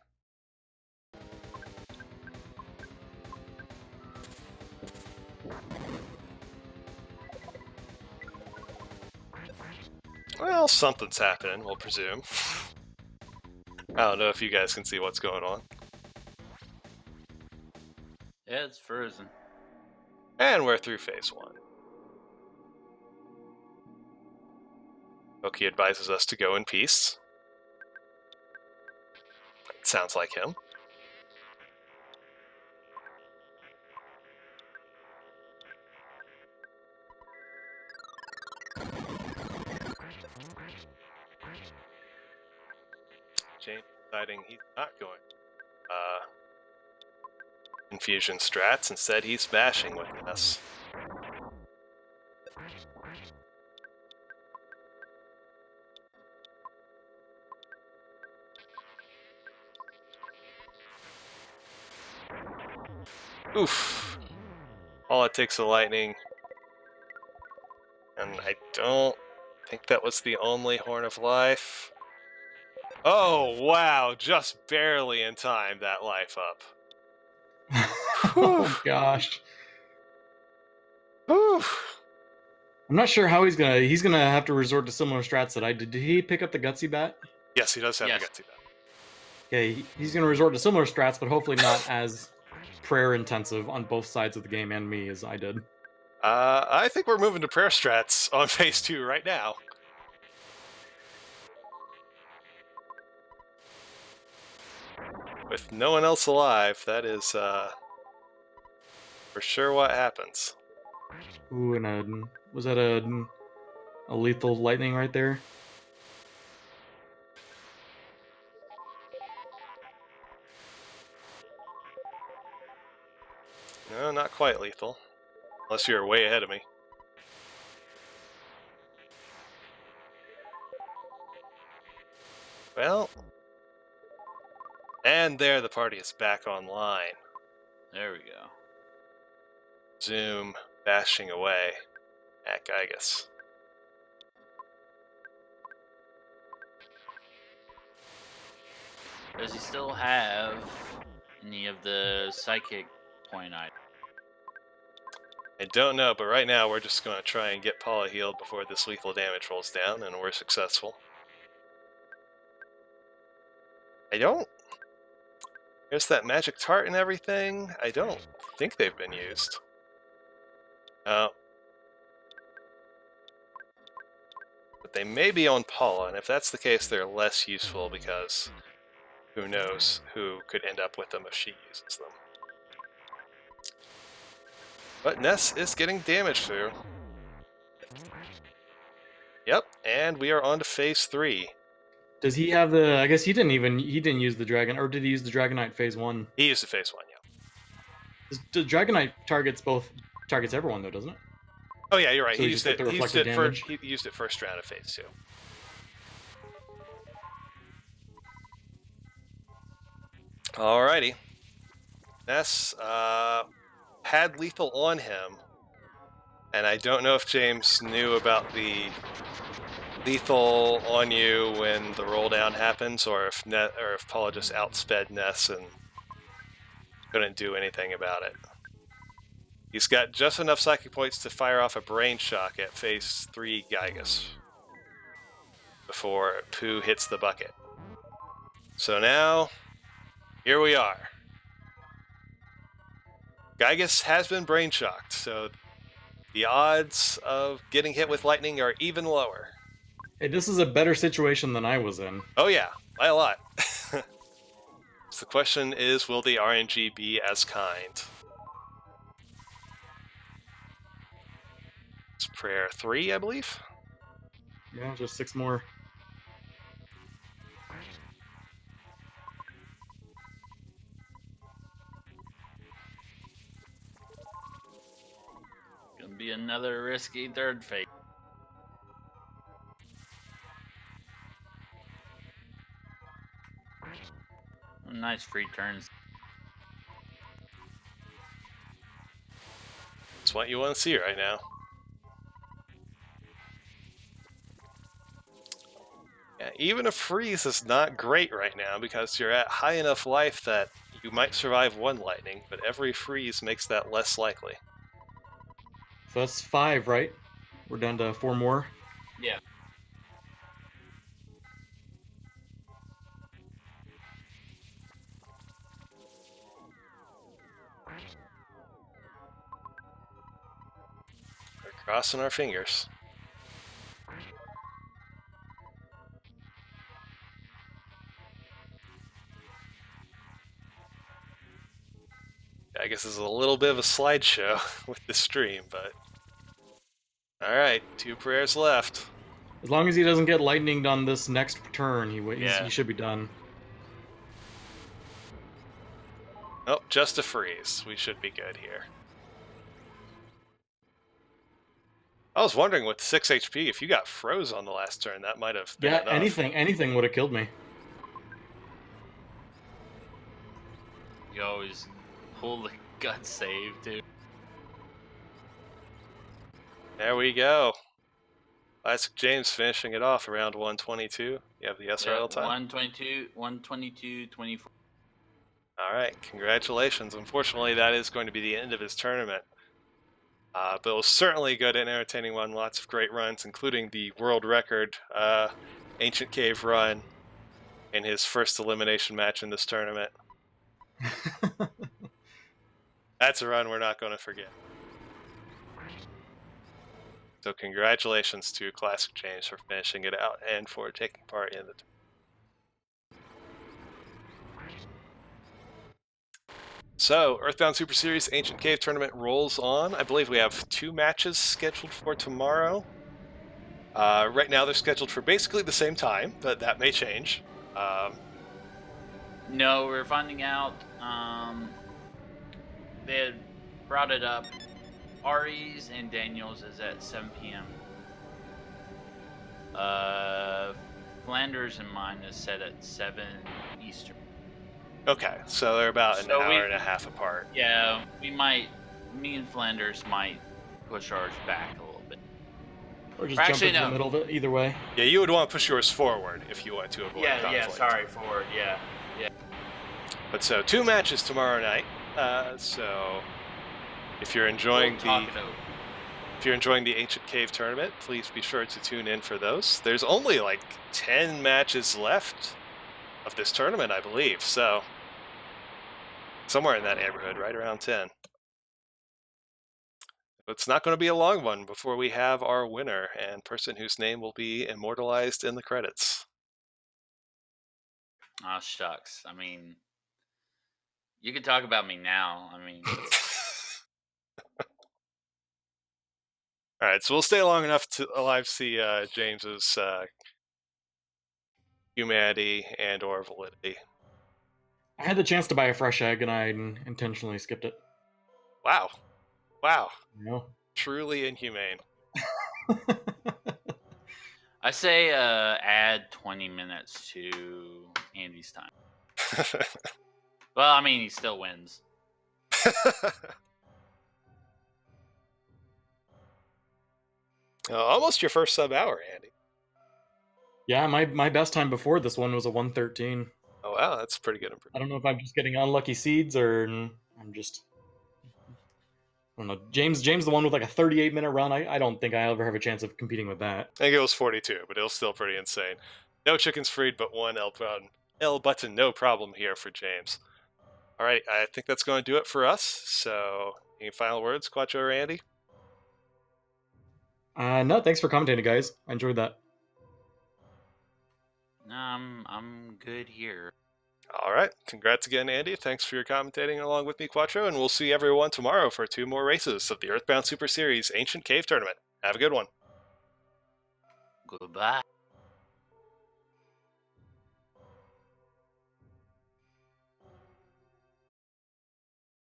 Well, something's happening, we'll presume. I don't know if you guys can see what's going on. Yeah, it's frozen. And we're through phase 1. Oki advises us to go in peace. It sounds like him. James deciding he's not going infusion strats. Instead, he's bashing with us. Oof. All it takes is lightning. And I don't think that was the only Horn of Life. Oh, wow. Just barely in time, that life up. Oh gosh. Whew. I'm not sure how he's gonna have to resort to similar strats that I did. Did he pick up the gutsy bat? Yes, he does have Yes. the gutsy bat. Okay, he's gonna resort to similar strats, but hopefully not as prayer intensive on both sides of the game and me as I did. I think we're moving to prayer strats on phase 2 right now. With no one else alive, that is for sure what happens. Ooh, and was that a lethal lightning right there? No, not quite lethal. Unless you're way ahead of me. Well, and there the party is back online. There we go. Zoom bashing away at Gygus. Does he still have any of the psychic point items? I don't know, but right now we're just going to try and get Paula healed before this lethal damage rolls down, and we're successful. I don't. There's that magic tart and everything. I don't think they've been used. Oh. But they may be on Paula, and if that's the case, they're less useful because who knows who could end up with them if she uses them. But Ness is getting damage through. Yep, and we are on to phase 3. Does he have the? I guess he didn't use the dragon, or did he use the Dragonite phase 1? He used the phase 1, yeah. The Dragonite targets everyone though, doesn't it? Oh yeah, you're right. So He you used just it. get the He used reflected it damage? first. He used it first round of phase 2. Alrighty. Ness had lethal on him, and I don't know if James knew about the lethal on you when the roll down happens, or if Paula just outsped Ness and couldn't do anything about it. He's got just enough psychic points to fire off a brain shock at phase 3 Gygus before Pooh hits the bucket. So now, here we are. Gygus has been brain shocked, so the odds of getting hit with lightning are even lower. Hey, this is a better situation than I was in. Oh yeah, by a lot. So the question is, will the RNG be as kind? It's prayer 3, I believe. Yeah, just 6 more. Gonna be another risky third phase. Nice free turns. It's what you want to see right now. Yeah, even a freeze is not great right now because you're at high enough life that you might survive one lightning, but every freeze makes that less likely. So that's 5, right? We're down to 4 more. Yeah. We're crossing our fingers. I guess it's a little bit of a slideshow with the stream, but... Alright, 2 prayers left. As long as he doesn't get lightninged on this next turn, Yeah. he should be done. Oh, just a freeze. We should be good here. I was wondering with 6 HP, if you got froze on the last turn, that might have been enough. Anything would have killed me. You always pull the gut save, dude. There we go. ClassicJames finishing it off around 122. You have the SRL time? 122, 24. Alright, congratulations. Unfortunately, that is going to be the end of his tournament. But it was certainly a good and entertaining one. Lots of great runs, including the world record Ancient Cave run in his first elimination match in this tournament. That's a run we're not going to forget. So congratulations to ClassicJames for finishing it out and for taking part in the tournament. So, Earthbound Super Series Ancient Cave Tournament rolls on. I believe we have 2 matches scheduled for tomorrow. Right now they're scheduled for basically the same time, but that may change. No, we're finding out. They had brought it up. Ari's and Daniel's is at 7 p.m. Flanders and mine is set at 7 Eastern. Okay, so they're about an hour and a half apart. Yeah, me and Flanders might push ours back a little bit. Or just jump into the middle of it, either way. Yeah, you would want to push yours forward if you want to avoid conflict. Yeah, sorry, forward, yeah. But so, 2 matches tomorrow night. So, if you're enjoying the Ancient Cave Tournament, please be sure to tune in for those. There's only like 10 matches left. of this tournament, I believe. So somewhere in that neighborhood, right around 10. It's not going to be a long one before we have our winner and person whose name will be immortalized in the credits. Oh shucks. I mean, you can talk about me now. I mean, All right, so we'll stay long enough to alive see James's humanity and or validity. I had the chance to buy a fresh egg, and I intentionally skipped it. Wow. Wow. You know? Truly inhumane. I say add 20 minutes to Andy's time. Well, I mean, he still wins. Almost your first sub hour, Andy. Yeah, my best time before this one was a 113. Oh wow, that's a pretty good improvement. I don't know if I'm just getting unlucky seeds or I'm just. I don't know. James, the one with like a 38-minute run. I don't think I ever have a chance of competing with that. I think it was 42, but it was still pretty insane. No chickens freed, but one L button, no problem here for James. All right, I think that's going to do it for us. So, any final words, Quattro or Andy? No, thanks for commentating, guys. I enjoyed that. No, I'm good here. All right, congrats again, Andy. Thanks for your commentating along with me, Quattro, and we'll see everyone tomorrow for 2 more races of the Earthbound Super Series Ancient Cave Tournament. Have a good one. Goodbye.